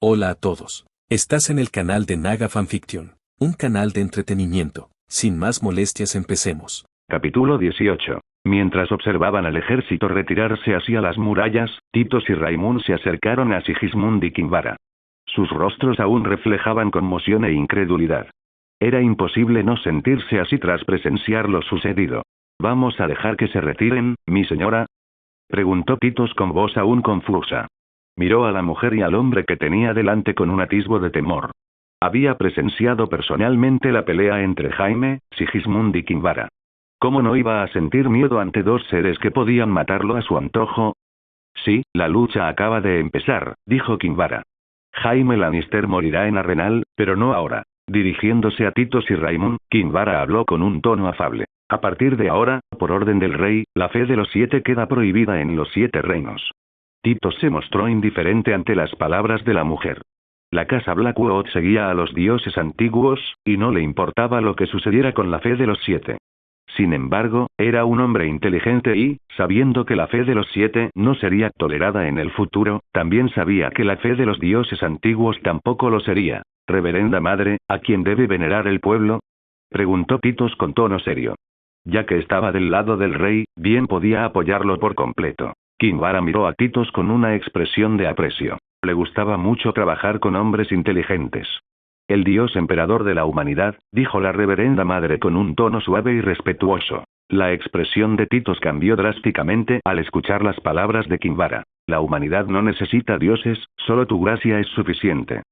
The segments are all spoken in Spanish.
Hola a todos. Estás en el canal de Naga Fanfiction, un canal de entretenimiento. Sin más molestias, empecemos. Capítulo 18. Mientras observaban al ejército retirarse hacia las murallas, Titos y Raimund se acercaron a Sigismund y Kinvara. Sus rostros aún reflejaban conmoción e incredulidad. Era imposible no sentirse así tras presenciar lo sucedido. ¿Vamos a dejar que se retiren, mi señora?, preguntó Titos con voz aún confusa. Miró a la mujer y al hombre que tenía delante con un atisbo de temor. Había presenciado personalmente la pelea entre Jaime, Sigismund y Kinvara. ¿Cómo no iba a sentir miedo ante dos seres que podían matarlo a su antojo? Sí, la lucha acaba de empezar, dijo Kinvara. Jaime Lannister morirá en Arenal, pero no ahora. Dirigiéndose a Titos y Raimund, Kinvara habló con un tono afable. A partir de ahora, por orden del rey, la fe de los 7 queda prohibida en los 7 reinos. Titos se mostró indiferente ante las palabras de la mujer. La casa Blackwood seguía a los dioses antiguos, y no le importaba lo que sucediera con la fe de los 7. Sin embargo, era un hombre inteligente y, sabiendo que la fe de los 7 no sería tolerada en el futuro, también sabía que la fe de los dioses antiguos tampoco lo sería. «Reverenda Madre, ¿a quién debe venerar el pueblo?», preguntó Titos con tono serio. Ya que estaba del lado del rey, bien podía apoyarlo por completo. Kinvara miró a Titos con una expresión de aprecio. Le gustaba mucho trabajar con hombres inteligentes. «El dios emperador de la humanidad», dijo la reverenda madre con un tono suave y respetuoso. La expresión de Titos cambió drásticamente al escuchar las palabras de Kinvara. «La humanidad no necesita dioses, solo tu gracia es suficiente».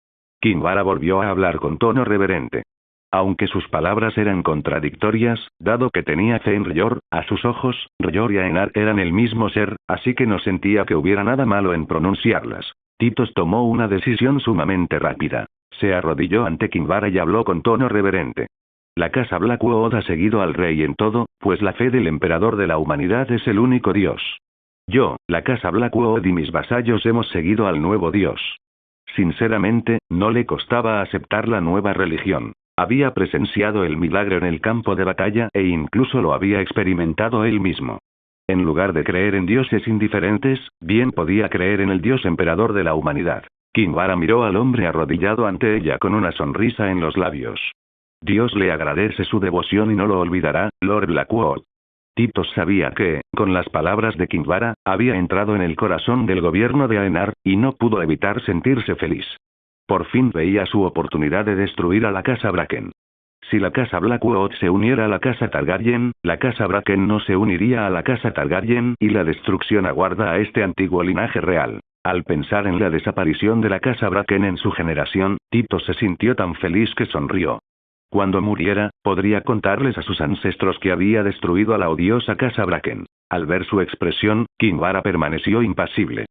Kinvara volvió a hablar con tono reverente. Aunque sus palabras eran contradictorias, dado que tenía fe en R'hllor, a sus ojos, R'hllor y Aenar eran el mismo ser, así que no sentía que hubiera nada malo en pronunciarlas. Titos tomó una decisión sumamente rápida. Se arrodilló ante Kinvara y habló con tono reverente. La casa Blackwood ha seguido al rey en todo, pues la fe del emperador de la humanidad es el único dios. Yo, la casa Blackwood y mis vasallos hemos seguido al nuevo dios. Sinceramente, no le costaba aceptar la nueva religión. Había presenciado el milagro en el campo de batalla e incluso lo había experimentado él mismo. En lugar de creer en dioses indiferentes, bien podía creer en el dios emperador de la humanidad. Kinvara miró al hombre arrodillado ante ella con una sonrisa en los labios. Dios le agradece su devoción y no lo olvidará, Lord Blackwood. Titos sabía que, con las palabras de Kinvara, había entrado en el corazón del gobierno de Aenar, y no pudo evitar sentirse feliz. Por fin veía su oportunidad de destruir a la casa Bracken. Si la casa Blackwood se uniera a la casa Targaryen, la casa Bracken no se uniría a la casa Targaryen y la destrucción aguarda a este antiguo linaje real. Al pensar en la desaparición de la casa Bracken en su generación, Titos se sintió tan feliz que sonrió. Cuando muriera, podría contarles a sus ancestros que había destruido a la odiosa casa Bracken. Al ver su expresión, Kinvara permaneció impasible.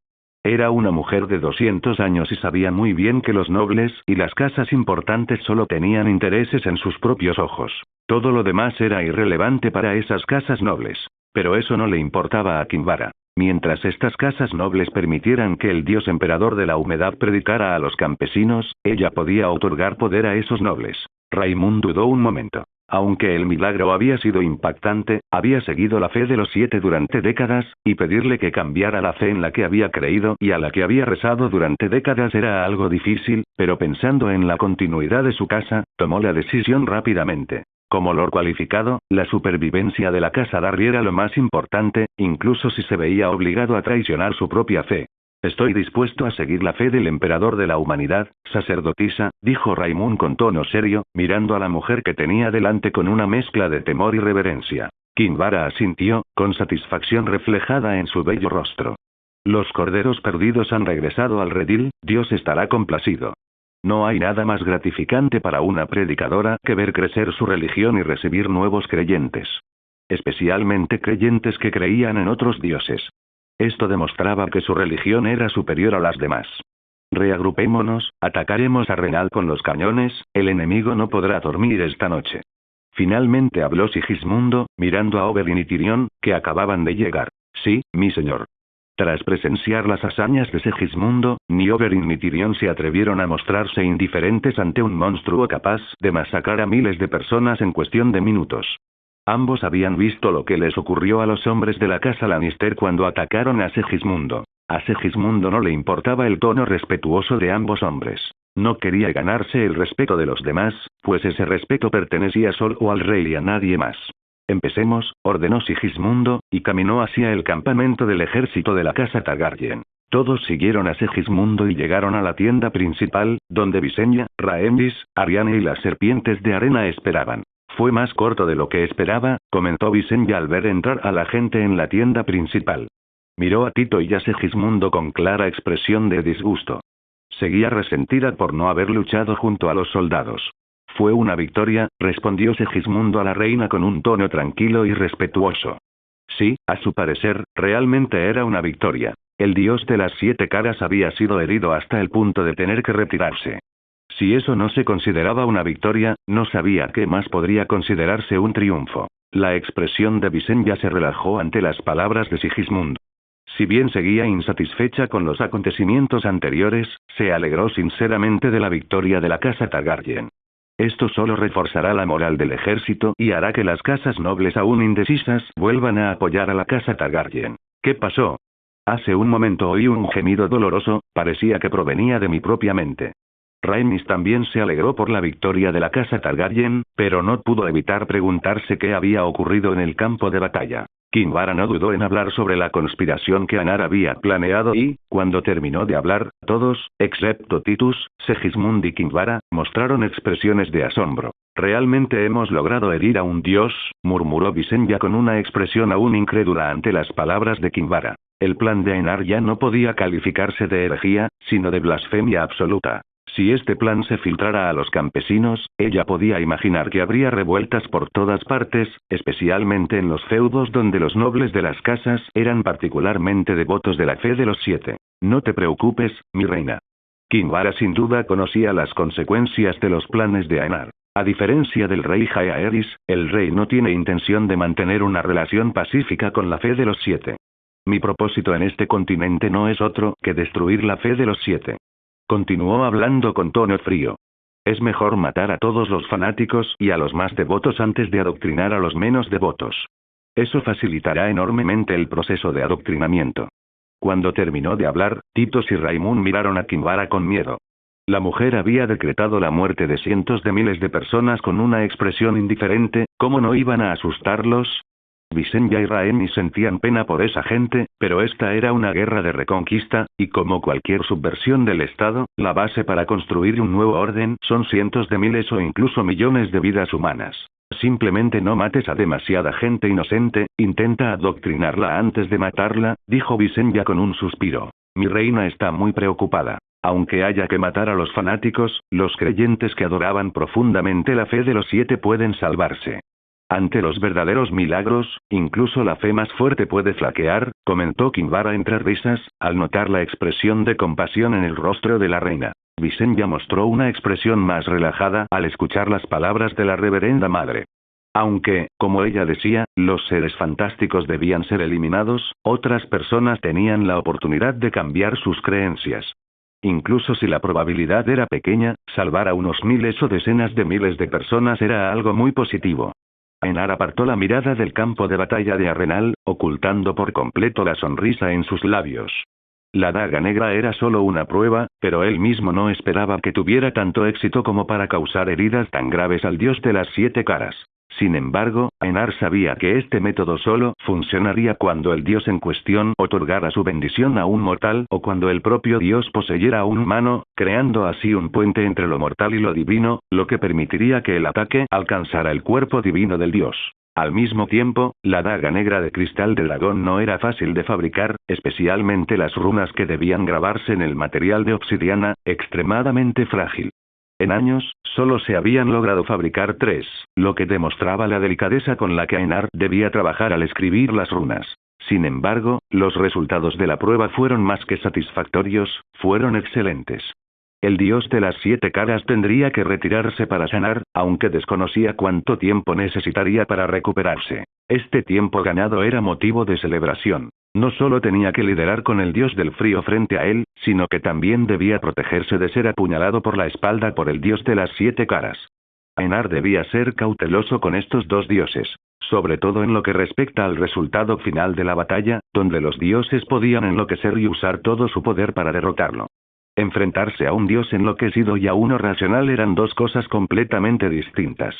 Era una mujer de 200 años y sabía muy bien que los nobles y las casas importantes solo tenían intereses en sus propios ojos. Todo lo demás era irrelevante para esas casas nobles. Pero eso no le importaba a Kinvara. Mientras estas casas nobles permitieran que el dios emperador de la humedad predicara a los campesinos, ella podía otorgar poder a esos nobles. Raimund dudó un momento. Aunque el milagro había sido impactante, había seguido la fe de los 7 durante décadas, y pedirle que cambiara la fe en la que había creído y a la que había rezado durante décadas era algo difícil, pero pensando en la continuidad de su casa, tomó la decisión rápidamente. Como lord cualificado, la supervivencia de la casa Darry era lo más importante, incluso si se veía obligado a traicionar su propia fe. «Estoy dispuesto a seguir la fe del emperador de la humanidad, sacerdotisa», dijo Raimund con tono serio, mirando a la mujer que tenía delante con una mezcla de temor y reverencia. Kinvara asintió, con satisfacción reflejada en su bello rostro. «Los corderos perdidos han regresado al redil, Dios estará complacido». No hay nada más gratificante para una predicadora que ver crecer su religión y recibir nuevos creyentes. Especialmente creyentes que creían en otros dioses. Esto demostraba que su religión era superior a las demás. «Reagrupémonos, atacaremos a Arenal con los cañones, el enemigo no podrá dormir esta noche». Finalmente habló Sigismundo, mirando a Oberyn y Tyrion, que acababan de llegar. «Sí, mi señor». Tras presenciar las hazañas de Sigismundo, ni Oberyn ni Tyrion se atrevieron a mostrarse indiferentes ante un monstruo capaz de masacrar a miles de personas en cuestión de minutos. Ambos habían visto lo que les ocurrió a los hombres de la casa Lannister cuando atacaron a Sigismundo. A Segismundo no le importaba el tono respetuoso de ambos hombres. No quería ganarse el respeto de los demás, pues ese respeto pertenecía solo al rey y a nadie más. Empecemos, ordenó Sigismundo, y caminó hacia el campamento del ejército de la casa Targaryen. Todos siguieron a Segismundo y llegaron a la tienda principal, donde Visenya, Rhaenys, Arianne y las serpientes de arena esperaban. Fue más corto de lo que esperaba, comentó Visenya al ver entrar a la gente en la tienda principal. Miró a Tito y a Segismundo con clara expresión de disgusto. Seguía resentida por no haber luchado junto a los soldados. Fue una victoria, respondió Segismundo a la reina con un tono tranquilo y respetuoso. Sí, a su parecer, realmente era una victoria. El dios de las 7 caras había sido herido hasta el punto de tener que retirarse. Si eso no se consideraba una victoria, no sabía qué más podría considerarse un triunfo. La expresión de Visenya se relajó ante las palabras de Sigismundo. Si bien seguía insatisfecha con los acontecimientos anteriores, se alegró sinceramente de la victoria de la casa Targaryen. Esto solo reforzará la moral del ejército y hará que las casas nobles aún indecisas vuelvan a apoyar a la casa Targaryen. ¿Qué pasó? Hace un momento oí un gemido doloroso, parecía que provenía de mi propia mente. Rhaenys también se alegró por la victoria de la casa Targaryen, pero no pudo evitar preguntarse qué había ocurrido en el campo de batalla. Kinvara no dudó en hablar sobre la conspiración que Anar había planeado y, cuando terminó de hablar, todos, excepto Titus, Segismund y Kinvara, mostraron expresiones de asombro. «Realmente hemos logrado herir a un dios», murmuró Visenya con una expresión aún incrédula ante las palabras de Kinvara. El plan de Anar ya no podía calificarse de herejía, sino de blasfemia absoluta. Si este plan se filtrara a los campesinos, ella podía imaginar que habría revueltas por todas partes, especialmente en los feudos donde los nobles de las casas eran particularmente devotos de la fe de los 7. No te preocupes, mi reina. Kinvara sin duda conocía las consecuencias de los planes de Anar. A diferencia del rey Jaehaerys, el rey no tiene intención de mantener una relación pacífica con la fe de los 7. Mi propósito en este continente no es otro que destruir la fe de los 7. Continuó hablando con tono frío. Es mejor matar a todos los fanáticos y a los más devotos antes de adoctrinar a los menos devotos. Eso facilitará enormemente el proceso de adoctrinamiento. Cuando terminó de hablar, Titus y Raimund miraron a Kinvara con miedo. La mujer había decretado la muerte de cientos de miles de personas con una expresión indiferente, ¿cómo no iban a asustarlos? Visenya y Rhaenys sentían pena por esa gente, pero esta era una guerra de reconquista, y como cualquier subversión del Estado, la base para construir un nuevo orden son cientos de miles o incluso millones de vidas humanas. Simplemente no mates a demasiada gente inocente, intenta adoctrinarla antes de matarla, dijo Visenya con un suspiro. Mi reina está muy preocupada. Aunque haya que matar a los fanáticos, los creyentes que adoraban profundamente la fe de los 7 pueden salvarse. Ante los verdaderos milagros, incluso la fe más fuerte puede flaquear, comentó Kinvara entre risas, al notar la expresión de compasión en el rostro de la reina. Visenya mostró una expresión más relajada al escuchar las palabras de la reverenda madre. Aunque, como ella decía, los seres fantásticos debían ser eliminados, otras personas tenían la oportunidad de cambiar sus creencias. Incluso si la probabilidad era pequeña, salvar a unos miles o decenas de miles de personas era algo muy positivo. Anar apartó la mirada del campo de batalla de Arenal, ocultando por completo la sonrisa en sus labios. La daga negra era solo una prueba, pero él mismo no esperaba que tuviera tanto éxito como para causar heridas tan graves al dios de las 7 caras. Sin embargo, Anar sabía que este método solo funcionaría cuando el dios en cuestión otorgara su bendición a un mortal o cuando el propio dios poseyera a un humano, creando así un puente entre lo mortal y lo divino, lo que permitiría que el ataque alcanzara el cuerpo divino del dios. Al mismo tiempo, la daga negra de cristal de dragón no era fácil de fabricar, especialmente las runas que debían grabarse en el material de obsidiana, extremadamente frágil. En años, solo se habían logrado fabricar 3, lo que demostraba la delicadeza con la que Anar debía trabajar al escribir las runas. Sin embargo, los resultados de la prueba fueron más que satisfactorios, fueron excelentes. El dios de las 7 caras tendría que retirarse para sanar, aunque desconocía cuánto tiempo necesitaría para recuperarse. Este tiempo ganado era motivo de celebración. No solo tenía que liderar con el dios del frío frente a él, sino que también debía protegerse de ser apuñalado por la espalda por el dios de las 7 caras. Anar debía ser cauteloso con estos dos dioses. sobre todo en lo que respecta al resultado final de la batalla, donde los dioses podían enloquecer y usar todo su poder para derrotarlo. Enfrentarse a un dios enloquecido y a uno racional eran dos cosas completamente distintas.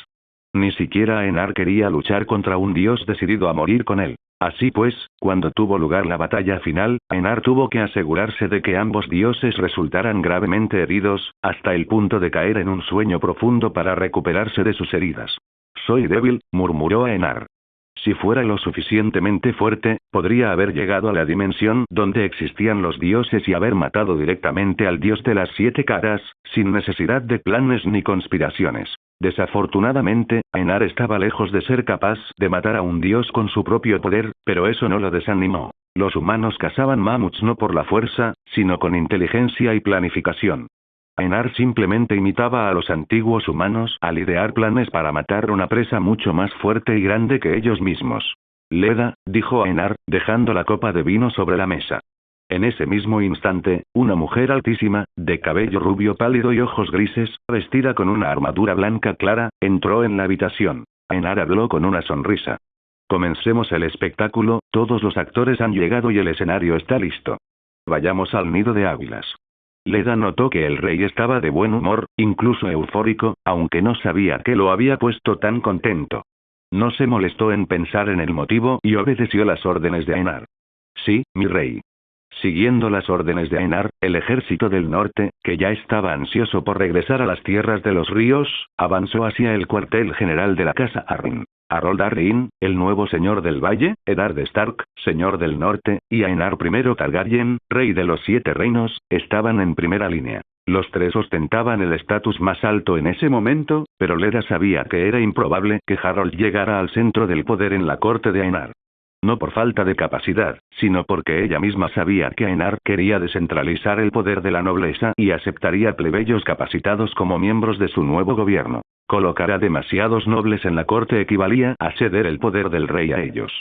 Ni siquiera Aenar quería luchar contra un dios decidido a morir con él. Así pues, cuando tuvo lugar la batalla final, Aenar tuvo que asegurarse de que ambos dioses resultaran gravemente heridos, hasta el punto de caer en un sueño profundo para recuperarse de sus heridas. «Soy débil», murmuró Aenar. Si fuera lo suficientemente fuerte, podría haber llegado a la dimensión donde existían los dioses y haber matado directamente al dios de las 7 caras, sin necesidad de planes ni conspiraciones. Desafortunadamente, Aenar estaba lejos de ser capaz de matar a un dios con su propio poder, pero eso no lo desanimó. Los humanos cazaban mamuts no por la fuerza, sino con inteligencia y planificación. Aenar simplemente imitaba a los antiguos humanos al idear planes para matar una presa mucho más fuerte y grande que ellos mismos. «Leda», dijo Aenar, dejando la copa de vino sobre la mesa. En ese mismo instante, una mujer altísima, de cabello rubio pálido y ojos grises, vestida con una armadura blanca clara, entró en la habitación. Aenar habló con una sonrisa. «Comencemos el espectáculo, todos los actores han llegado y el escenario está listo. Vayamos al nido de águilas». Leda notó que el rey estaba de buen humor, incluso eufórico, aunque no sabía qué lo había puesto tan contento. No se molestó en pensar en el motivo y obedeció las órdenes de Aenar. «Sí, mi rey». Siguiendo las órdenes de Aenar, el ejército del norte, que ya estaba ansioso por regresar a las tierras de los ríos, avanzó hacia el cuartel general de la casa Arryn. Harold Arryn, el nuevo señor del valle, Eddard Stark, señor del norte, y Aenar I Targaryen, rey de los 7 reinos, estaban en primera línea. Los tres ostentaban el estatus más alto en ese momento, pero Leda sabía que era improbable que Harold llegara al centro del poder en la corte de Aenar. No por falta de capacidad, sino porque ella misma sabía que Aenar quería descentralizar el poder de la nobleza y aceptaría plebeyos capacitados como miembros de su nuevo gobierno. Colocar a demasiados nobles en la corte equivalía a ceder el poder del rey a ellos.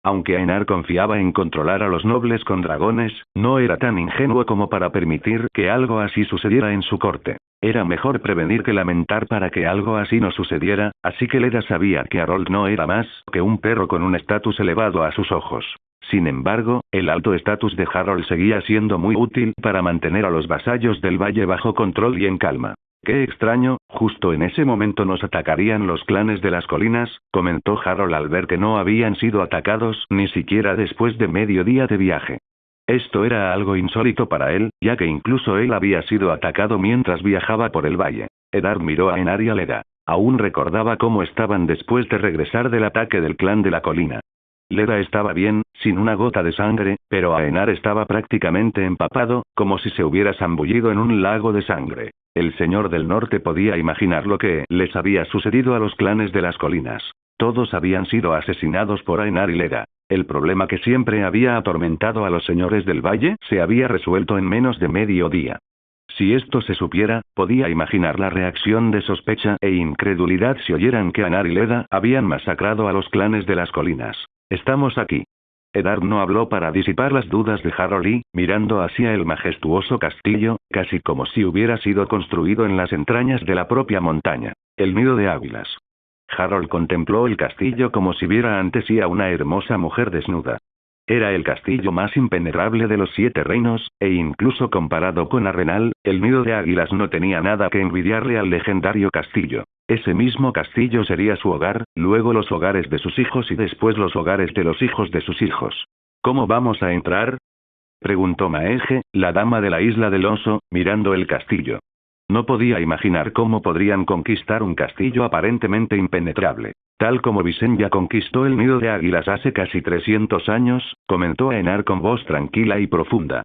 Aunque Aenar confiaba en controlar a los nobles con dragones, no era tan ingenuo como para permitir que algo así sucediera en su corte. Era mejor prevenir que lamentar para que algo así no sucediera, así que Leda sabía que Harold no era más que un perro con un estatus elevado a sus ojos. Sin embargo, el alto estatus de Harold seguía siendo muy útil para mantener a los vasallos del valle bajo control y en calma. «Qué extraño, justo en ese momento nos atacarían los clanes de las colinas», comentó Harold al ver que no habían sido atacados ni siquiera después de medio día de viaje. Esto era algo insólito para él, ya que incluso él había sido atacado mientras viajaba por el valle. Eddard miró a Aenar y a Leda. Aún recordaba cómo estaban después de regresar del ataque del clan de la colina. Leda estaba bien, sin una gota de sangre, pero Aenar estaba prácticamente empapado, como si se hubiera zambullido en un lago de sangre. El señor del norte podía imaginar lo que les había sucedido a los clanes de las colinas. Todos habían sido asesinados por Aenar y Leda. El problema que siempre había atormentado a los señores del valle se había resuelto en menos de medio día. Si esto se supiera, podía imaginar la reacción de sospecha e incredulidad si oyeran que Aenar y Leda habían masacrado a los clanes de las colinas. «Estamos aquí». Eddard no habló para disipar las dudas de Harold y, mirando hacia el majestuoso castillo, casi como si hubiera sido construido en las entrañas de la propia montaña. El nido de águilas. Harold contempló el castillo como si viera ante sí a una hermosa mujer desnuda. Era el castillo más impenetrable de los 7 reinos, e incluso comparado con Arrenal, el nido de águilas no tenía nada que envidiarle al legendario castillo. Ese mismo castillo sería su hogar, luego los hogares de sus hijos y después los hogares de los hijos de sus hijos. «¿Cómo vamos a entrar?», preguntó Maege, la dama de la isla del oso, mirando el castillo. No podía imaginar cómo podrían conquistar un castillo aparentemente impenetrable. Tal como Visenya conquistó el nido de águilas hace casi 300 años, comentó Aenar con voz tranquila y profunda.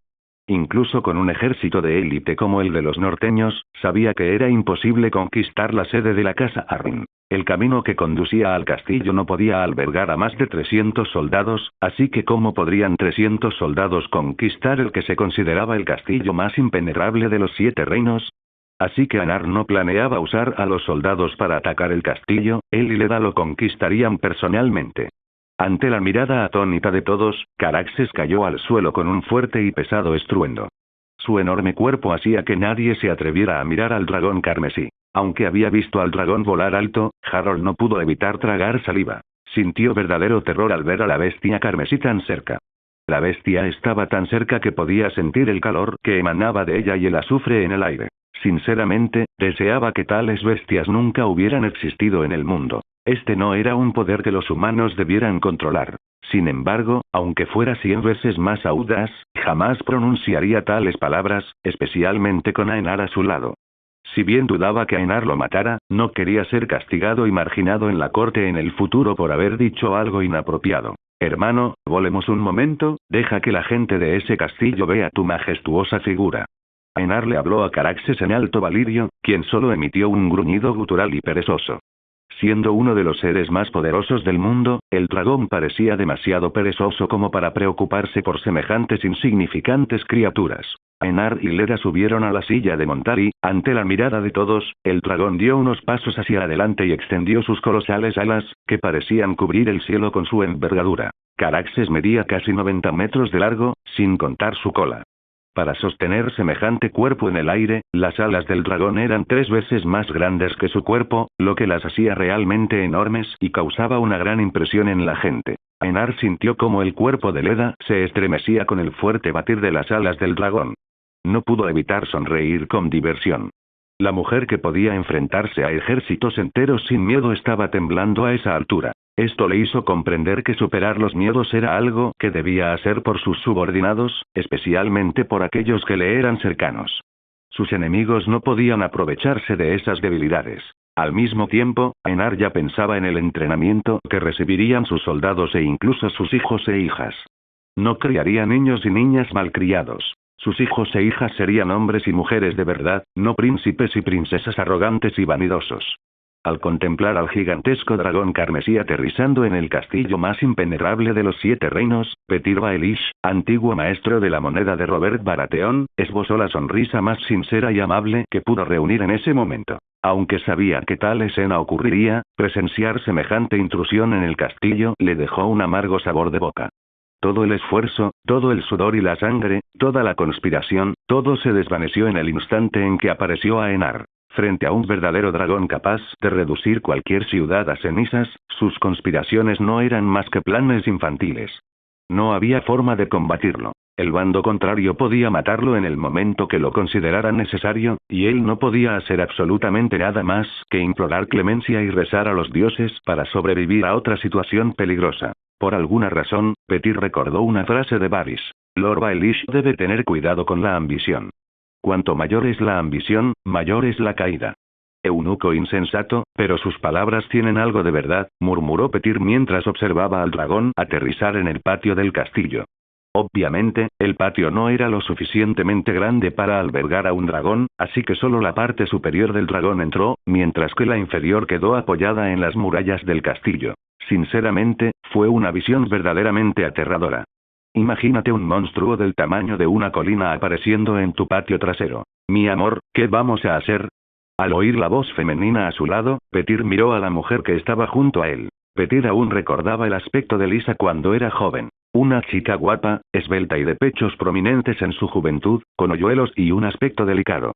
Incluso con un ejército de élite como el de los norteños, sabía que era imposible conquistar la sede de la casa Arryn. El camino que conducía al castillo no podía albergar a más de 300 soldados, así que ¿cómo podrían 300 soldados conquistar el que se consideraba el castillo más impenetrable de los 7 reinos? Así que Aenar no planeaba usar a los soldados para atacar el castillo, él y Leda lo conquistarían personalmente. Ante la mirada atónita de todos, Caraxes cayó al suelo con un fuerte y pesado estruendo. Su enorme cuerpo hacía que nadie se atreviera a mirar al dragón carmesí. Aunque había visto al dragón volar alto, Harold no pudo evitar tragar saliva. Sintió verdadero terror al ver a la bestia carmesí tan cerca. La bestia estaba tan cerca que podía sentir el calor que emanaba de ella y el azufre en el aire. Sinceramente, deseaba que tales bestias nunca hubieran existido en el mundo. Este no era un poder que los humanos debieran controlar. Sin embargo, aunque fuera 100 veces más audaz, jamás pronunciaría tales palabras, especialmente con Aenar a su lado. Si bien dudaba que Aenar lo matara, no quería ser castigado y marginado en la corte en el futuro por haber dicho algo inapropiado. Hermano, volemos un momento, deja que la gente de ese castillo vea tu majestuosa figura. Aenar le habló a Caraxes en Alto Valirio, quien solo emitió un gruñido gutural y perezoso. Siendo uno de los seres más poderosos del mundo, el dragón parecía demasiado perezoso como para preocuparse por semejantes insignificantes criaturas. Aenar y Leda subieron a la silla de montar y, ante la mirada de todos, el dragón dio unos pasos hacia adelante y extendió sus colosales alas, que parecían cubrir el cielo con su envergadura. Caraxes medía casi 90 metros de largo, sin contar su cola. Para sostener semejante cuerpo en el aire, las alas del dragón eran 3 veces más grandes que su cuerpo, lo que las hacía realmente enormes y causaba una gran impresión en la gente. Aenar sintió como el cuerpo de Leda se estremecía con el fuerte batir de las alas del dragón. No pudo evitar sonreír con diversión. La mujer que podía enfrentarse a ejércitos enteros sin miedo estaba temblando a esa altura. Esto le hizo comprender que superar los miedos era algo que debía hacer por sus subordinados, especialmente por aquellos que le eran cercanos. Sus enemigos no podían aprovecharse de esas debilidades. Al mismo tiempo, Aenar ya pensaba en el entrenamiento que recibirían sus soldados e incluso sus hijos e hijas. No criaría niños y niñas malcriados. Sus hijos e hijas serían hombres y mujeres de verdad, no príncipes y princesas arrogantes y vanidosos. Al contemplar al gigantesco dragón carmesí aterrizando en el castillo más impenetrable de los 7 reinos, Petyr Baelish, antiguo maestro de la moneda de Robert Baratheon, esbozó la sonrisa más sincera y amable que pudo reunir en ese momento. Aunque sabía que tal escena ocurriría, presenciar semejante intrusión en el castillo le dejó un amargo sabor de boca. Todo el esfuerzo, todo el sudor y la sangre, toda la conspiración, todo se desvaneció en el instante en que apareció Aenar. Frente a un verdadero dragón capaz de reducir cualquier ciudad a cenizas, sus conspiraciones no eran más que planes infantiles. No había forma de combatirlo. El bando contrario podía matarlo en el momento que lo considerara necesario, y él no podía hacer absolutamente nada más que implorar clemencia y rezar a los dioses para sobrevivir a otra situación peligrosa. Por alguna razón, Petyr recordó una frase de Varys. Lord Baelish debe tener cuidado con la ambición. Cuanto mayor es la ambición, mayor es la caída. Eunuco insensato, pero sus palabras tienen algo de verdad, murmuró Petyr mientras observaba al dragón aterrizar en el patio del castillo. Obviamente, el patio no era lo suficientemente grande para albergar a un dragón, así que solo la parte superior del dragón entró, mientras que la inferior quedó apoyada en las murallas del castillo. Sinceramente, fue una visión verdaderamente aterradora. Imagínate un monstruo del tamaño de una colina apareciendo en tu patio trasero. Mi amor, ¿qué vamos a hacer? Al oír la voz femenina a su lado, Petyr miró a la mujer que estaba junto a él. Petyr aún recordaba el aspecto de Lysa cuando era joven. Una chica guapa, esbelta y de pechos prominentes en su juventud, con hoyuelos y un aspecto delicado.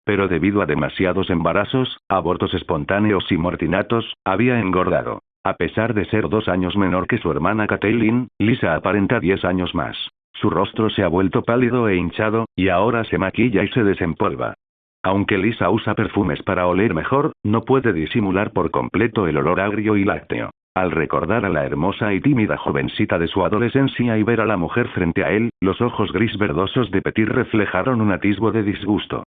Pero debido a demasiados embarazos, abortos espontáneos y mortinatos, había engordado. A pesar de ser 2 años menor que su hermana Catelyn, Lysa aparenta 10 años más. Su rostro se ha vuelto pálido e hinchado, y ahora se maquilla y se desempolva. Aunque Lysa usa perfumes para oler mejor, no puede disimular por completo el olor agrio y lácteo. Al recordar a la hermosa y tímida jovencita de su adolescencia y ver a la mujer frente a él, los ojos gris verdosos de Petyr reflejaron un atisbo de disgusto.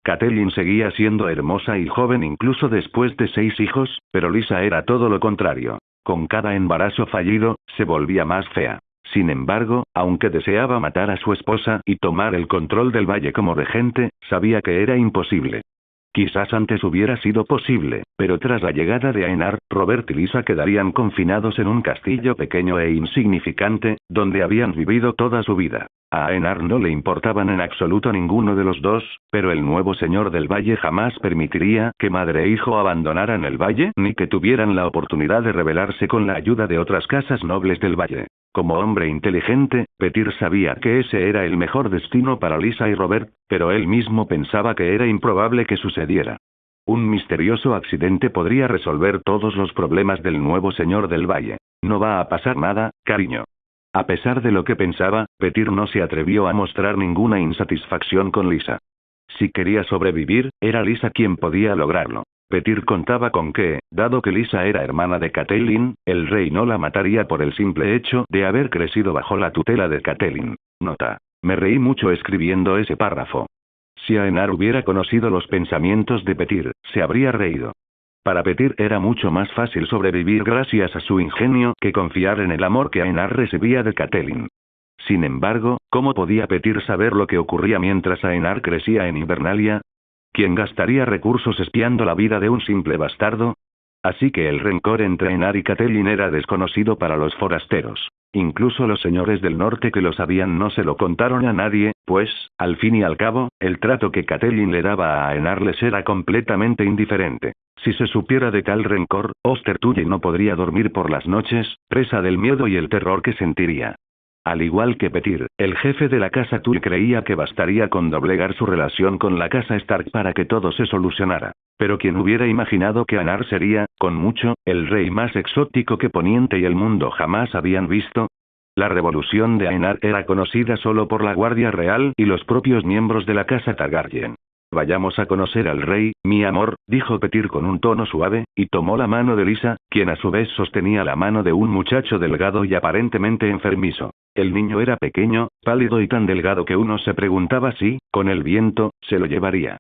Catelyn seguía siendo hermosa y joven incluso después de 6 hijos, pero Lysa era todo lo contrario. Con cada embarazo fallido, se volvía más fea. Sin embargo, aunque deseaba matar a su esposa y tomar el control del valle como regente, sabía que era imposible. Quizás antes hubiera sido posible, pero tras la llegada de Aenar, Robert y Lysa quedarían confinados en un castillo pequeño e insignificante, donde habían vivido toda su vida. A Aenar no le importaban en absoluto ninguno de los dos, pero el nuevo señor del valle jamás permitiría que madre e hijo abandonaran el valle ni que tuvieran la oportunidad de rebelarse con la ayuda de otras casas nobles del valle. Como hombre inteligente, Petyr sabía que ese era el mejor destino para Lysa y Robert, pero él mismo pensaba que era improbable que sucediera. Un misterioso accidente podría resolver todos los problemas del nuevo señor del valle. No va a pasar nada, cariño. A pesar de lo que pensaba, Petir no se atrevió a mostrar ninguna insatisfacción con Lisa. Si quería sobrevivir, era Lisa quien podía lograrlo. Petir contaba con que, dado que Lisa era hermana de Catelyn, el rey no la mataría por el simple hecho de haber crecido bajo la tutela de Catelyn. Nota. Me reí mucho escribiendo ese párrafo. Si Aenar hubiera conocido los pensamientos de Petir, se habría reído. Para Petir era mucho más fácil sobrevivir gracias a su ingenio que confiar en el amor que Aenar recibía de Catelyn. Sin embargo, ¿cómo podía Petir saber lo que ocurría mientras Aenar crecía en Invernalia? ¿Quién gastaría recursos espiando la vida de un simple bastardo? Así que el rencor entre Aenar y Catelyn era desconocido para los forasteros. Incluso los señores del norte que lo sabían no se lo contaron a nadie, pues, al fin y al cabo, el trato que Catelyn le daba a Aenar les era completamente indiferente. Si se supiera de tal rencor, Oster Tully no podría dormir por las noches, presa del miedo y el terror que sentiría. Al igual que Petir, el jefe de la casa Tully creía que bastaría con doblegar su relación con la casa Stark para que todo se solucionara. Pero quien hubiera imaginado que Aenar sería, con mucho, el rey más exótico que Poniente y el mundo jamás habían visto. La revolución de Aenar era conocida solo por la Guardia Real y los propios miembros de la casa Targaryen. Vayamos a conocer al rey, mi amor, dijo Petir con un tono suave, y tomó la mano de Lisa, quien a su vez sostenía la mano de un muchacho delgado y aparentemente enfermizo. El niño era pequeño, pálido y tan delgado que uno se preguntaba si, con el viento, se lo llevaría.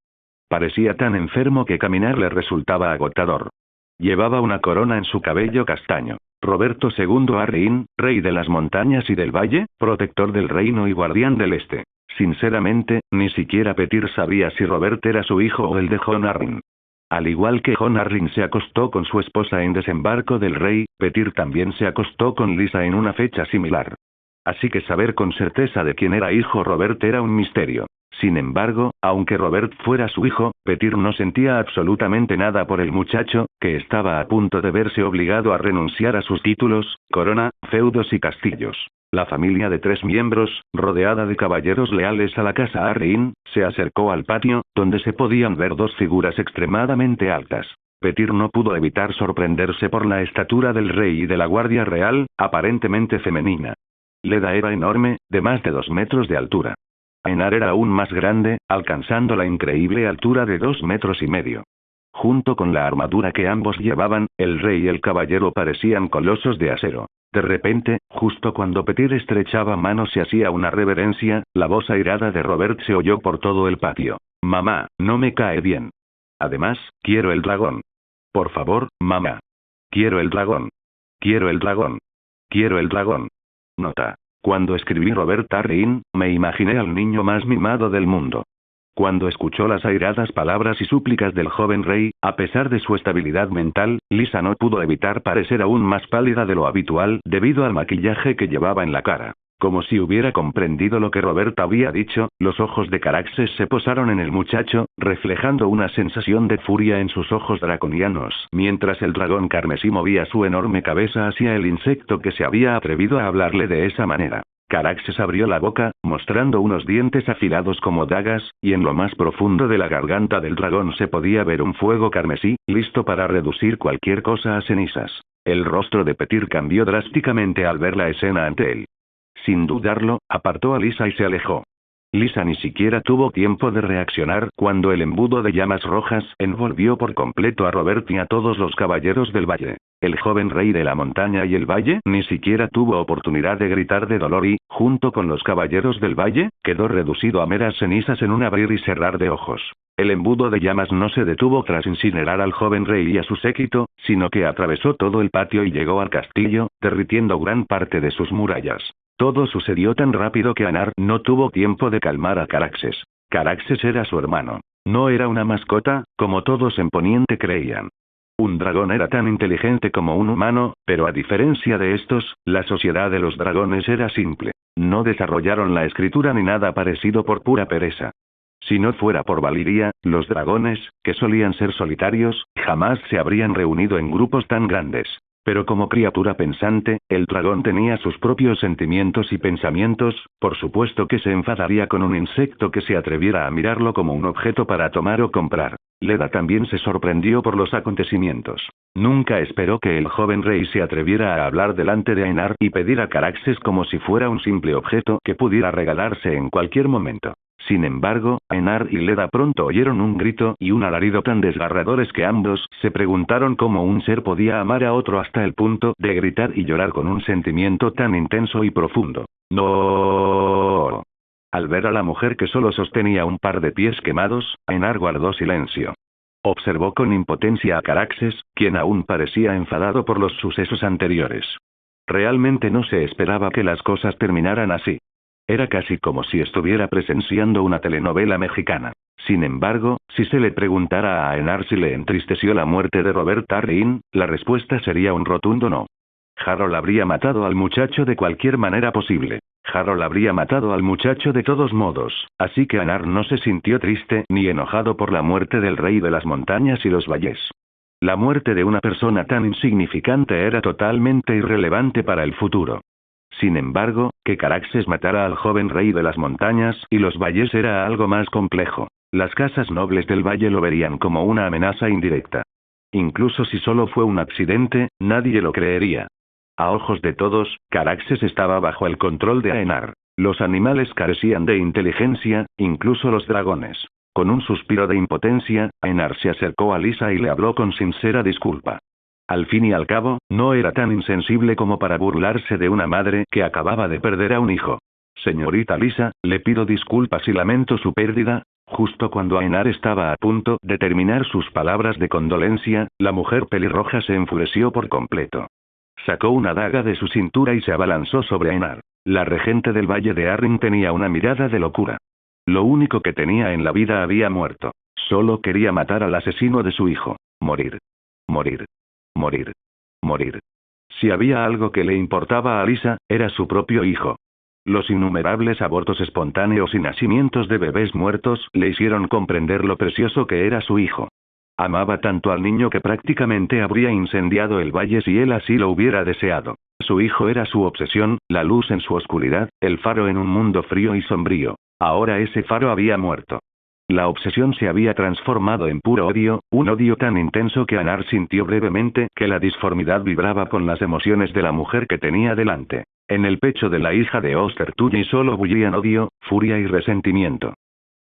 Parecía tan enfermo que caminar le resultaba agotador. Llevaba una corona en su cabello castaño. Roberto II Arryn, rey de las montañas y del valle, protector del reino y guardián del este. Sinceramente, ni siquiera Petir sabía si Robert era su hijo o el de Jon Arryn. Al igual que Jon Arryn se acostó con su esposa en Desembarco del Rey, Petir también se acostó con Lisa en una fecha similar. Así que saber con certeza de quién era hijo Robert era un misterio. Sin embargo, aunque Robert fuera su hijo, Petir no sentía absolutamente nada por el muchacho, que estaba a punto de verse obligado a renunciar a sus títulos, corona, feudos y castillos. La familia de 3 miembros, rodeada de caballeros leales a la casa Arryn, se acercó al patio, donde se podían ver 2 figuras extremadamente altas. Petir no pudo evitar sorprenderse por la estatura del rey y de la guardia real, aparentemente femenina. Leda era enorme, de más de 2 metros de altura. Aenar era aún más grande, alcanzando la increíble altura de 2,5 metros. Junto con la armadura que ambos llevaban, el rey y el caballero parecían colosos de acero. De repente, justo cuando Petir estrechaba manos y hacía una reverencia, la voz airada de Robert se oyó por todo el patio. Mamá, no me cae bien. Además, quiero el dragón. Por favor, mamá. Quiero el dragón. Quiero el dragón. Quiero el dragón. Nota. Cuando escribí Robert Arryn, me imaginé al niño más mimado del mundo. Cuando escuchó las airadas palabras y súplicas del joven rey, a pesar de su estabilidad mental, Lisa no pudo evitar parecer aún más pálida de lo habitual debido al maquillaje que llevaba en la cara. Como si hubiera comprendido lo que Robert había dicho, los ojos de Caraxes se posaron en el muchacho, reflejando una sensación de furia en sus ojos draconianos, mientras el dragón carmesí movía su enorme cabeza hacia el insecto que se había atrevido a hablarle de esa manera. Caraxes abrió la boca, mostrando unos dientes afilados como dagas, y en lo más profundo de la garganta del dragón se podía ver un fuego carmesí, listo para reducir cualquier cosa a cenizas. El rostro de Petir cambió drásticamente al ver la escena ante él. Sin dudarlo, apartó a Lisa y se alejó. Lisa ni siquiera tuvo tiempo de reaccionar cuando el embudo de llamas rojas envolvió por completo a Robert y a todos los caballeros del valle. El joven rey de la montaña y el valle ni siquiera tuvo oportunidad de gritar de dolor y, junto con los caballeros del valle, quedó reducido a meras cenizas en un abrir y cerrar de ojos. El embudo de llamas no se detuvo tras incinerar al joven rey y a su séquito, sino que atravesó todo el patio y llegó al castillo, derritiendo gran parte de sus murallas. Todo sucedió tan rápido que Aenar no tuvo tiempo de calmar a Caraxes. Caraxes era su hermano. No era una mascota, como todos en Poniente creían. Un dragón era tan inteligente como un humano, pero a diferencia de estos, la sociedad de los dragones era simple. No desarrollaron la escritura ni nada parecido por pura pereza. Si no fuera por Valiria, los dragones, que solían ser solitarios, jamás se habrían reunido en grupos tan grandes. Pero como criatura pensante, el dragón tenía sus propios sentimientos y pensamientos, por supuesto que se enfadaría con un insecto que se atreviera a mirarlo como un objeto para tomar o comprar. Leda también se sorprendió por los acontecimientos. Nunca esperó que el joven rey se atreviera a hablar delante de Aenar y pedir a Caraxes como si fuera un simple objeto que pudiera regalarse en cualquier momento. Sin embargo, Aenar y Leda pronto oyeron un grito y un alarido tan desgarradores que ambos se preguntaron cómo un ser podía amar a otro hasta el punto de gritar y llorar con un sentimiento tan intenso y profundo. ¡No! Al ver a la mujer que solo sostenía un par de pies quemados, Aenar guardó silencio. Observó con impotencia a Caraxes, quien aún parecía enfadado por los sucesos anteriores. Realmente no se esperaba que las cosas terminaran así. Era casi como si estuviera presenciando una telenovela mexicana. Sin embargo, si se le preguntara a Aenar si le entristeció la muerte de Robert Tarryn, la respuesta sería un rotundo no. Harold habría matado al muchacho de cualquier manera posible. Harold habría matado al muchacho de todos modos, así que Aenar no se sintió triste ni enojado por la muerte del rey de las montañas y los valles. La muerte de una persona tan insignificante era totalmente irrelevante para el futuro. Sin embargo, que Caraxes matara al joven rey de las montañas y los valles era algo más complejo. Las casas nobles del valle lo verían como una amenaza indirecta. Incluso si solo fue un accidente, nadie lo creería. A ojos de todos, Caraxes estaba bajo el control de Aenar. Los animales carecían de inteligencia, incluso los dragones. Con un suspiro de impotencia, Aenar se acercó a Lisa y le habló con sincera disculpa. Al fin y al cabo, no era tan insensible como para burlarse de una madre que acababa de perder a un hijo. Señorita Lisa, le pido disculpas y lamento su pérdida. Justo cuando Aenar estaba a punto de terminar sus palabras de condolencia, la mujer pelirroja se enfureció por completo. Sacó una daga de su cintura y se abalanzó sobre Aenar. La regente del Valle de Arryn tenía una mirada de locura. Lo único que tenía en la vida había muerto. Solo quería matar al asesino de su hijo. Morir. Morir. Morir. Morir. Si había algo que le importaba a Lisa, era su propio hijo. Los innumerables abortos espontáneos y nacimientos de bebés muertos le hicieron comprender lo precioso que era su hijo. Amaba tanto al niño que prácticamente habría incendiado el valle si él así lo hubiera deseado. Su hijo era su obsesión, la luz en su oscuridad, el faro en un mundo frío y sombrío. Ahora ese faro había muerto. La obsesión se había transformado en puro odio, un odio tan intenso que Aenar sintió brevemente que la disformidad vibraba con las emociones de la mujer que tenía delante. En el pecho de la hija de Oster Tully solo bullían odio, furia y resentimiento.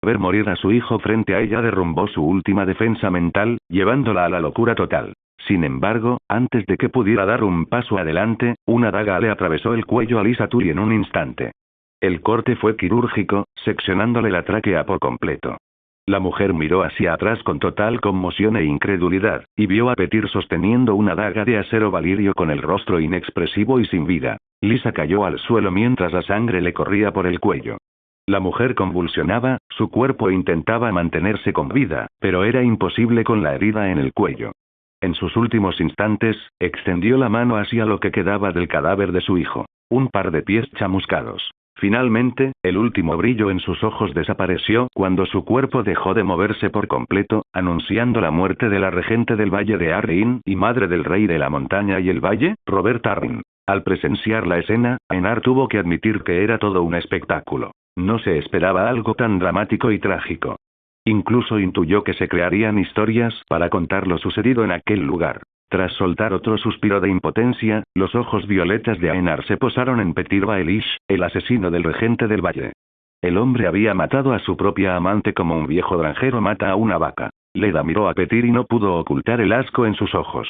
Ver morir a su hijo frente a ella derrumbó su última defensa mental, llevándola a la locura total. Sin embargo, antes de que pudiera dar un paso adelante, una daga le atravesó el cuello a Lisa Tully en un instante. El corte fue quirúrgico, seccionándole la tráquea por completo. La mujer miró hacia atrás con total conmoción e incredulidad, y vio a Petyr sosteniendo una daga de acero valirio con el rostro inexpresivo y sin vida. Lisa cayó al suelo mientras la sangre le corría por el cuello. La mujer convulsionaba, su cuerpo intentaba mantenerse con vida, pero era imposible con la herida en el cuello. En sus últimos instantes, extendió la mano hacia lo que quedaba del cadáver de su hijo. Un par de pies chamuscados. Finalmente, el último brillo en sus ojos desapareció cuando su cuerpo dejó de moverse por completo, anunciando la muerte de la regente del Valle de Arryn y madre del rey de la montaña y el valle, Robert Tarryn. Al presenciar la escena, Aenar tuvo que admitir que era todo un espectáculo. No se esperaba algo tan dramático y trágico. Incluso intuyó que se crearían historias para contar lo sucedido en aquel lugar. Tras soltar otro suspiro de impotencia, los ojos violetas de Aenar se posaron en Petyr Baelish, el asesino del regente del valle. El hombre había matado a su propia amante como un viejo granjero mata a una vaca. Leda miró a Petyr y no pudo ocultar el asco en sus ojos.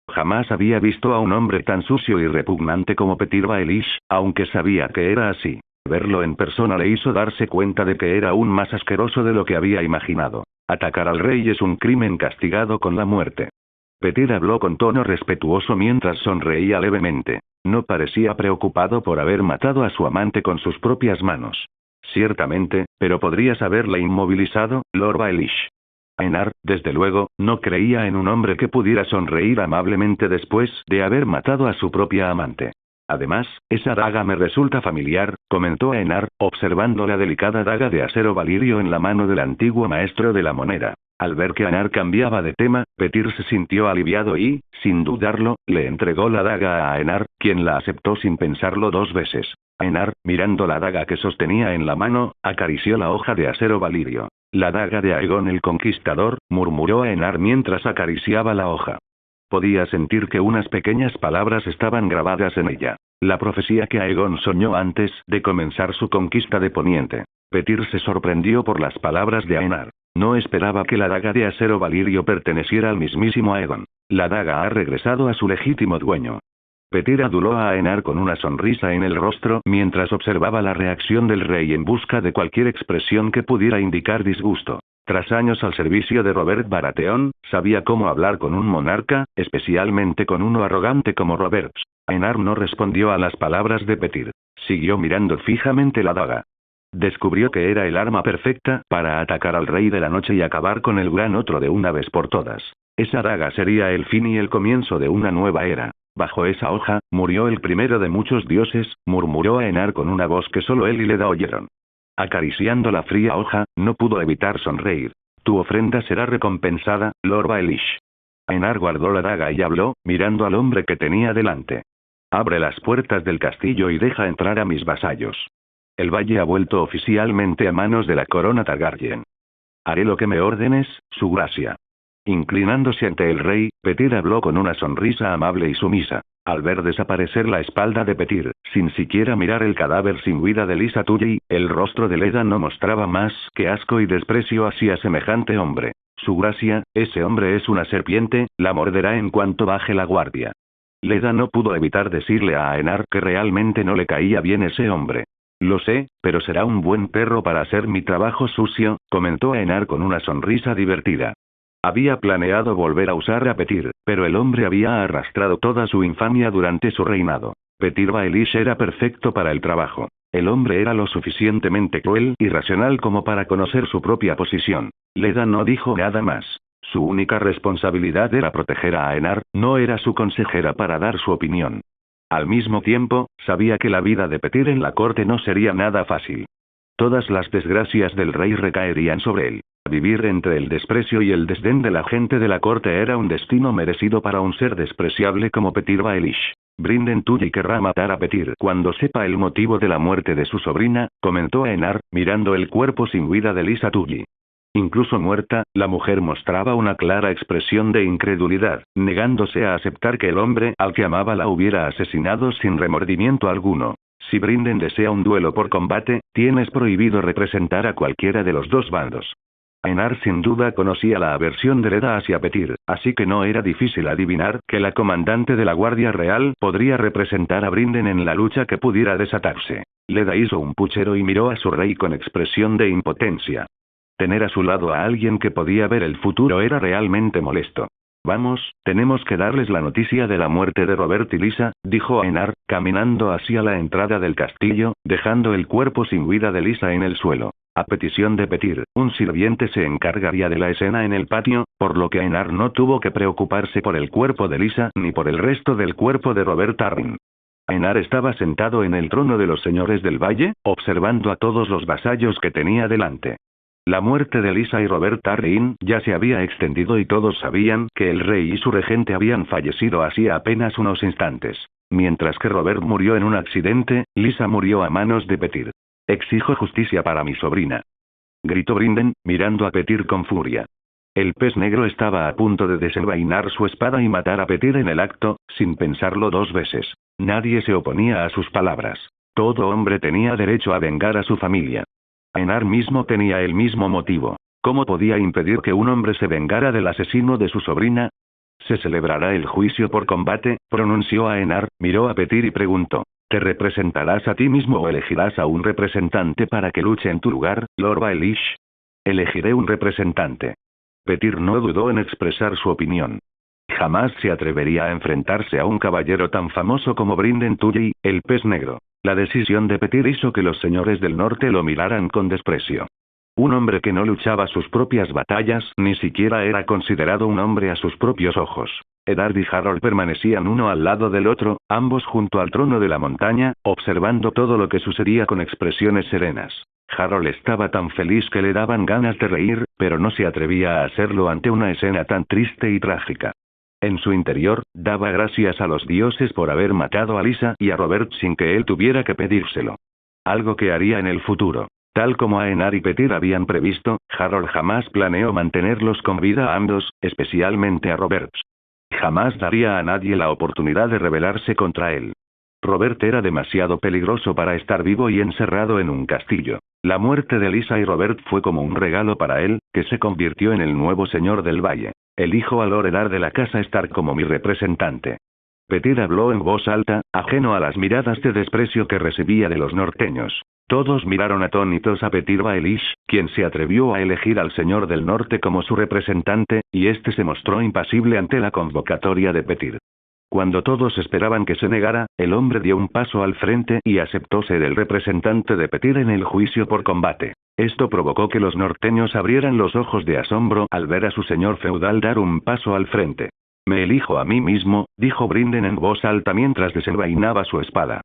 Jamás había visto a un hombre tan sucio y repugnante como Petyr Baelish, aunque sabía que era así. Verlo en persona le hizo darse cuenta de que era aún más asqueroso de lo que había imaginado. Atacar al rey es un crimen castigado con la muerte. Petyr habló con tono respetuoso mientras sonreía levemente. No parecía preocupado por haber matado a su amante con sus propias manos. Ciertamente, pero podrías haberla inmovilizado, Lord Baelish. Aenar, desde luego, no creía en un hombre que pudiera sonreír amablemente después de haber matado a su propia amante. Además, esa daga me resulta familiar, comentó Aenar, observando la delicada daga de acero valirio en la mano del antiguo maestro de la moneda. Al ver que Anar cambiaba de tema, Petir se sintió aliviado y, sin dudarlo, le entregó la daga a Aenar, quien la aceptó sin pensarlo dos veces. Aenar, mirando la daga que sostenía en la mano, acarició la hoja de acero valirio. La daga de Aegon el Conquistador, murmuró Aenar mientras acariciaba la hoja. Podía sentir que unas pequeñas palabras estaban grabadas en ella. La profecía que Aegon soñó antes de comenzar su conquista de Poniente. Petir se sorprendió por las palabras de Aenar. No esperaba que la daga de acero valirio perteneciera al mismísimo Aegon. La daga ha regresado a su legítimo dueño. Petir aduló a Aenar con una sonrisa en el rostro mientras observaba la reacción del rey en busca de cualquier expresión que pudiera indicar disgusto. Tras años al servicio de Robert Baratheon, sabía cómo hablar con un monarca, especialmente con uno arrogante como Roberts. Aenar no respondió a las palabras de Petir. Siguió mirando fijamente la daga. Descubrió que era el arma perfecta para atacar al rey de la noche y acabar con el gran otro de una vez por todas. Esa daga sería el fin y el comienzo de una nueva era. Bajo esa hoja, murió el primero de muchos dioses, murmuró Aenar con una voz que solo él y Leda oyeron. Acariciando la fría hoja, no pudo evitar sonreír. Tu ofrenda será recompensada, Lord Baelish. Aenar guardó la daga y habló, mirando al hombre que tenía delante. Abre las puertas del castillo y deja entrar a mis vasallos. El valle ha vuelto oficialmente a manos de la corona Targaryen. Haré lo que me ordenes, su gracia. Inclinándose ante el rey, Petir habló con una sonrisa amable y sumisa. Al ver desaparecer la espalda de Petir, sin siquiera mirar el cadáver sin vida de Lysa Tully, el rostro de Leda no mostraba más que asco y desprecio hacia semejante hombre. Su gracia, ese hombre es una serpiente, la morderá en cuanto baje la guardia. Leda no pudo evitar decirle a Aenar que realmente no le caía bien ese hombre. Lo sé, pero será un buen perro para hacer mi trabajo sucio, comentó Aenar con una sonrisa divertida. Había planeado volver a usar a Petir, pero el hombre había arrastrado toda su infamia durante su reinado. Petir Baelish era perfecto para el trabajo. El hombre era lo suficientemente cruel y racional como para conocer su propia posición. Leda no dijo nada más. Su única responsabilidad era proteger a Aenar, no era su consejera para dar su opinión. Al mismo tiempo, sabía que la vida de Petir en la corte no sería nada fácil. Todas las desgracias del rey recaerían sobre él. Vivir entre el desprecio y el desdén de la gente de la corte era un destino merecido para un ser despreciable como Petir Baelish. Brinden Tully querrá matar a Petir cuando sepa el motivo de la muerte de su sobrina, comentó Aenar, mirando el cuerpo sin vida de Lysa Tully. Incluso muerta, la mujer mostraba una clara expresión de incredulidad, negándose a aceptar que el hombre al que amaba la hubiera asesinado sin remordimiento alguno. Si Brinden desea un duelo por combate, tienes prohibido representar a cualquiera de los dos bandos. Aenar sin duda conocía la aversión de Leda hacia Petir, así que no era difícil adivinar que la comandante de la Guardia Real podría representar a Brinden en la lucha que pudiera desatarse. Leda hizo un puchero y miró a su rey con expresión de impotencia. Tener a su lado a alguien que podía ver el futuro era realmente molesto. Vamos, tenemos que darles la noticia de la muerte de Robert y Lysa, dijo Aenar, caminando hacia la entrada del castillo, dejando el cuerpo sin vida de Lysa en el suelo. A petición de Petir, un sirviente se encargaría de la escena en el patio, por lo que Aenar no tuvo que preocuparse por el cuerpo de Lysa ni por el resto del cuerpo de Robert Arryn. Aenar estaba sentado en el trono de los señores del valle, observando a todos los vasallos que tenía delante. La muerte de Lysa y Robert Arryn ya se había extendido y todos sabían que el rey y su regente habían fallecido hacía apenas unos instantes. Mientras que Robert murió en un accidente, Lysa murió a manos de Petir. Exijo justicia para mi sobrina. Gritó Brinden, mirando a Petir con furia. El pez negro estaba a punto de desenvainar su espada y matar a Petir en el acto, sin pensarlo dos veces. Nadie se oponía a sus palabras. Todo hombre tenía derecho a vengar a su familia. Aenar mismo tenía el mismo motivo. ¿Cómo podía impedir que un hombre se vengara del asesino de su sobrina? Se celebrará el juicio por combate, pronunció Aenar, miró a Petir y preguntó. ¿Te representarás a ti mismo o elegirás a un representante para que luche en tu lugar, Lord Baelish? Elegiré un representante. Petir no dudó en expresar su opinión. Jamás se atrevería a enfrentarse a un caballero tan famoso como Brinden Tully, el pez negro. La decisión de Petir hizo que los señores del norte lo miraran con desprecio. Un hombre que no luchaba sus propias batallas ni siquiera era considerado un hombre a sus propios ojos. Eddard y Harold permanecían uno al lado del otro, ambos junto al trono de la montaña, observando todo lo que sucedía con expresiones serenas. Harold estaba tan feliz que le daban ganas de reír, pero no se atrevía a hacerlo ante una escena tan triste y trágica. En su interior, daba gracias a los dioses por haber matado a Lisa y a Robert sin que él tuviera que pedírselo. Algo que haría en el futuro. Tal como Aenar y Petyr habían previsto, Harold jamás planeó mantenerlos con vida a ambos, especialmente a Robert. Jamás daría a nadie la oportunidad de rebelarse contra él. Robert era demasiado peligroso para estar vivo y encerrado en un castillo. La muerte de Lisa y Robert fue como un regalo para él, que se convirtió en el nuevo señor del valle. Elijo a Lord Eddard de la casa Stark como mi representante. Petyr habló en voz alta, ajeno a las miradas de desprecio que recibía de los norteños. Todos miraron atónitos a Petyr Baelish, quien se atrevió a elegir al señor del norte como su representante, y este se mostró impasible ante la convocatoria de Petyr. Cuando todos esperaban que se negara, el hombre dio un paso al frente y aceptó ser el representante de Petyr en el juicio por combate. Esto provocó que los norteños abrieran los ojos de asombro al ver a su señor feudal dar un paso al frente. Me elijo a mí mismo, dijo Brinden en voz alta mientras desenvainaba su espada.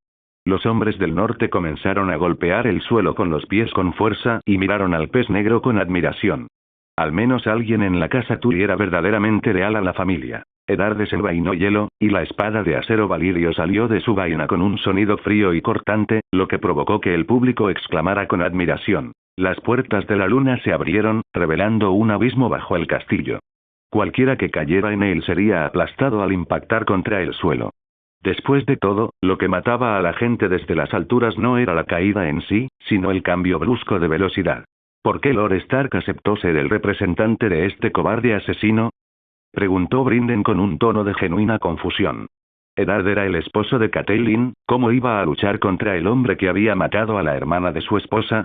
Los hombres del norte comenzaron a golpear el suelo con los pies con fuerza y miraron al pez negro con admiración. Al menos alguien en la casa Tully era verdaderamente leal a la familia. Eddard desenvainó hielo, y la espada de acero Valirio salió de su vaina con un sonido frío y cortante, lo que provocó que el público exclamara con admiración. Las puertas de la luna se abrieron, revelando un abismo bajo el castillo. Cualquiera que cayera en él sería aplastado al impactar contra el suelo. Después de todo, lo que mataba a la gente desde las alturas no era la caída en sí, sino el cambio brusco de velocidad. ¿Por qué Lord Stark aceptó ser el representante de este cobarde asesino? Preguntó Brinden con un tono de genuina confusión. Eddard era el esposo de Catelyn, ¿cómo iba a luchar contra el hombre que había matado a la hermana de su esposa?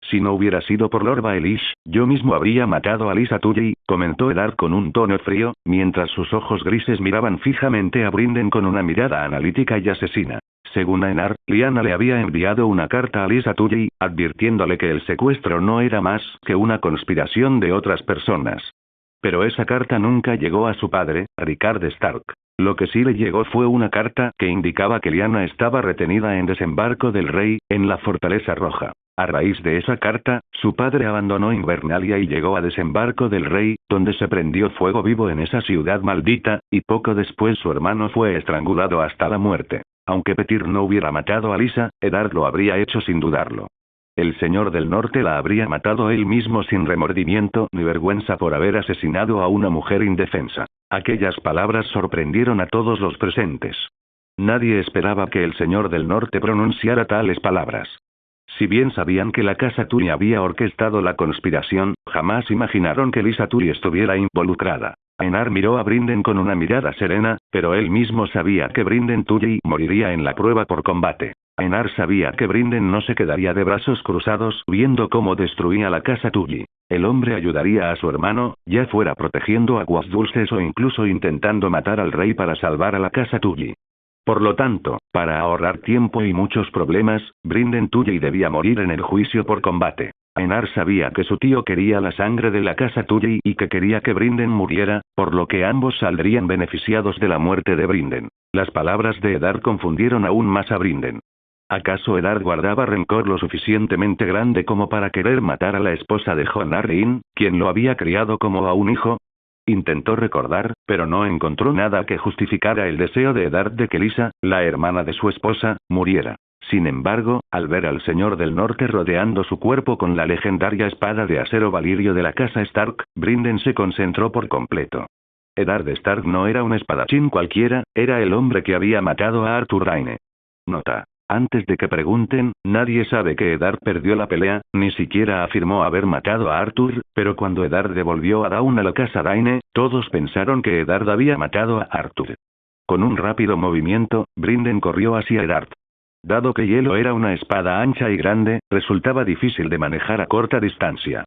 Si no hubiera sido por Lord Baelish, yo mismo habría matado a Lisa Tully, comentó Eddard con un tono frío, mientras sus ojos grises miraban fijamente a Brinden con una mirada analítica y asesina. Según Aenar, Lyanna le había enviado una carta a Lisa Tully, advirtiéndole que el secuestro no era más que una conspiración de otras personas. Pero esa carta nunca llegó a su padre, Rickard Stark. Lo que sí le llegó fue una carta que indicaba que Lyanna estaba retenida en Desembarco del Rey, en la Fortaleza Roja. A raíz de esa carta, su padre abandonó Invernalia y llegó a Desembarco del Rey, donde se prendió fuego vivo en esa ciudad maldita, y poco después su hermano fue estrangulado hasta la muerte. Aunque Petyr no hubiera matado a Lisa, Eddard lo habría hecho sin dudarlo. El señor del norte la habría matado él mismo sin remordimiento ni vergüenza por haber asesinado a una mujer indefensa. Aquellas palabras sorprendieron a todos los presentes. Nadie esperaba que el señor del norte pronunciara tales palabras. Si bien sabían que la casa Tully había orquestado la conspiración, jamás imaginaron que Lisa Tully estuviera involucrada. Aenar miró a Brinden con una mirada serena, pero él mismo sabía que Brinden Tully moriría en la prueba por combate. Aenar sabía que Brinden no se quedaría de brazos cruzados viendo cómo destruía la casa Tully. El hombre ayudaría a su hermano, ya fuera protegiendo aguas dulces o incluso intentando matar al rey para salvar a la casa Tully. Por lo tanto, para ahorrar tiempo y muchos problemas, Brinden Tully debía morir en el juicio por combate. Aenar sabía que su tío quería la sangre de la casa Tully y que quería que Brinden muriera, por lo que ambos saldrían beneficiados de la muerte de Brinden. Las palabras de Eddard confundieron aún más a Brinden. ¿Acaso Eddard guardaba rencor lo suficientemente grande como para querer matar a la esposa de Jon Arryn, quien lo había criado como a un hijo? Intentó recordar, pero no encontró nada que justificara el deseo de Eddard de que Lisa, la hermana de su esposa, muriera. Sin embargo, al ver al señor del norte rodeando su cuerpo con la legendaria espada de acero Valirio de la casa Stark, Brinden se concentró por completo. Eddard Stark no era un espadachín cualquiera, era el hombre que había matado a Arthur Dayne. Nota. Antes de que pregunten, nadie sabe que Eddard perdió la pelea, ni siquiera afirmó haber matado a Arthur, pero cuando Eddard devolvió a Dawn a la casa Dayne, todos pensaron que Eddard había matado a Arthur. Con un rápido movimiento, Brinden corrió hacia Eddard. Dado que hielo era una espada ancha y grande, resultaba difícil de manejar a corta distancia.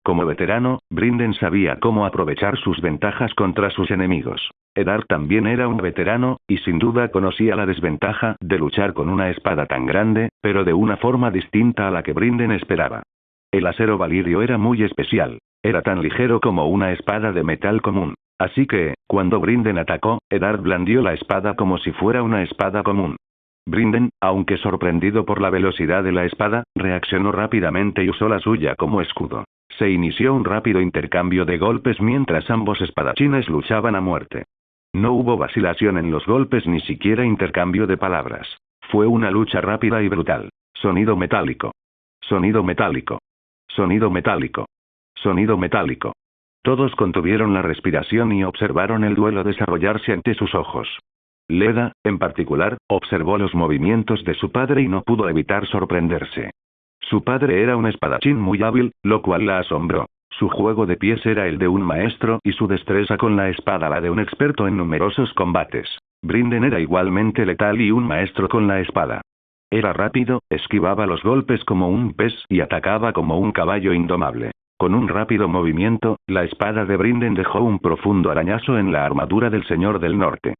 Como veterano, Brinden sabía cómo aprovechar sus ventajas contra sus enemigos. Eddard también era un veterano, y sin duda conocía la desventaja de luchar con una espada tan grande, pero de una forma distinta a la que Brinden esperaba. El acero Valirio era muy especial. Era tan ligero como una espada de metal común. Así que, cuando Brinden atacó, Eddard blandió la espada como si fuera una espada común. Brinden, aunque sorprendido por la velocidad de la espada, reaccionó rápidamente y usó la suya como escudo. Se inició un rápido intercambio de golpes mientras ambos espadachines luchaban a muerte. No hubo vacilación en los golpes ni siquiera intercambio de palabras. Fue una lucha rápida y brutal. Sonido metálico. Sonido metálico. Sonido metálico. Sonido metálico. Todos contuvieron la respiración y observaron el duelo desarrollarse ante sus ojos. Leda, en particular, observó los movimientos de su padre y no pudo evitar sorprenderse. Su padre era un espadachín muy hábil, lo cual la asombró. Su juego de pies era el de un maestro y su destreza con la espada la de un experto en numerosos combates. Brinden era igualmente letal y un maestro con la espada. Era rápido, esquivaba los golpes como un pez y atacaba como un caballo indomable. Con un rápido movimiento, la espada de Brinden dejó un profundo arañazo en la armadura del Señor del Norte.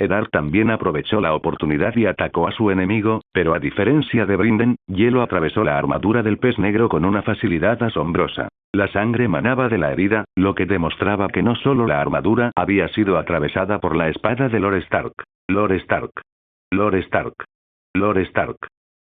Eddard también aprovechó la oportunidad y atacó a su enemigo, pero a diferencia de Brinden, Hielo atravesó la armadura del pez negro con una facilidad asombrosa. La sangre manaba de la herida, lo que demostraba que no solo la armadura había sido atravesada por la espada de Lord Stark. Lord Stark. Lord Stark. Lord Stark.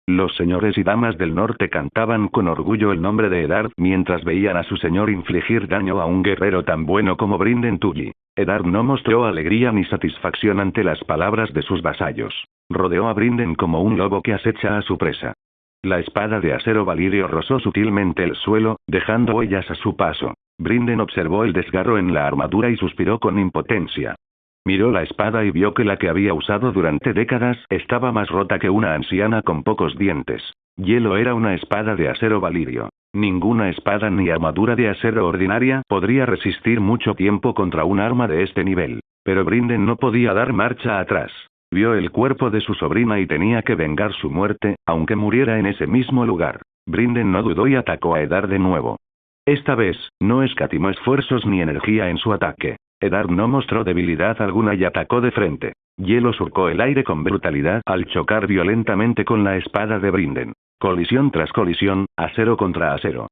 Los señores y damas del norte cantaban con orgullo el nombre de Eddard mientras veían a su señor infligir daño a un guerrero tan bueno como Brinden Tully. Eddard no mostró alegría ni satisfacción ante las palabras de sus vasallos. Rodeó a Brinden como un lobo que acecha a su presa. La espada de acero valirio rozó sutilmente el suelo, dejando huellas a su paso. Brinden observó el desgarro en la armadura y suspiró con impotencia. Miró la espada y vio que la que había usado durante décadas estaba más rota que una anciana con pocos dientes. Hielo era una espada de acero valirio. Ninguna espada ni armadura de acero ordinaria podría resistir mucho tiempo contra un arma de este nivel. Pero Brinden no podía dar marcha atrás. Vio el cuerpo de su sobrina y tenía que vengar su muerte, aunque muriera en ese mismo lugar. Brinden no dudó y atacó a Eddard de nuevo. Esta vez, no escatimó esfuerzos ni energía en su ataque. Eddard no mostró debilidad alguna y atacó de frente. Hielo surcó el aire con brutalidad al chocar violentamente con la espada de Brinden. Colisión tras colisión, acero contra acero.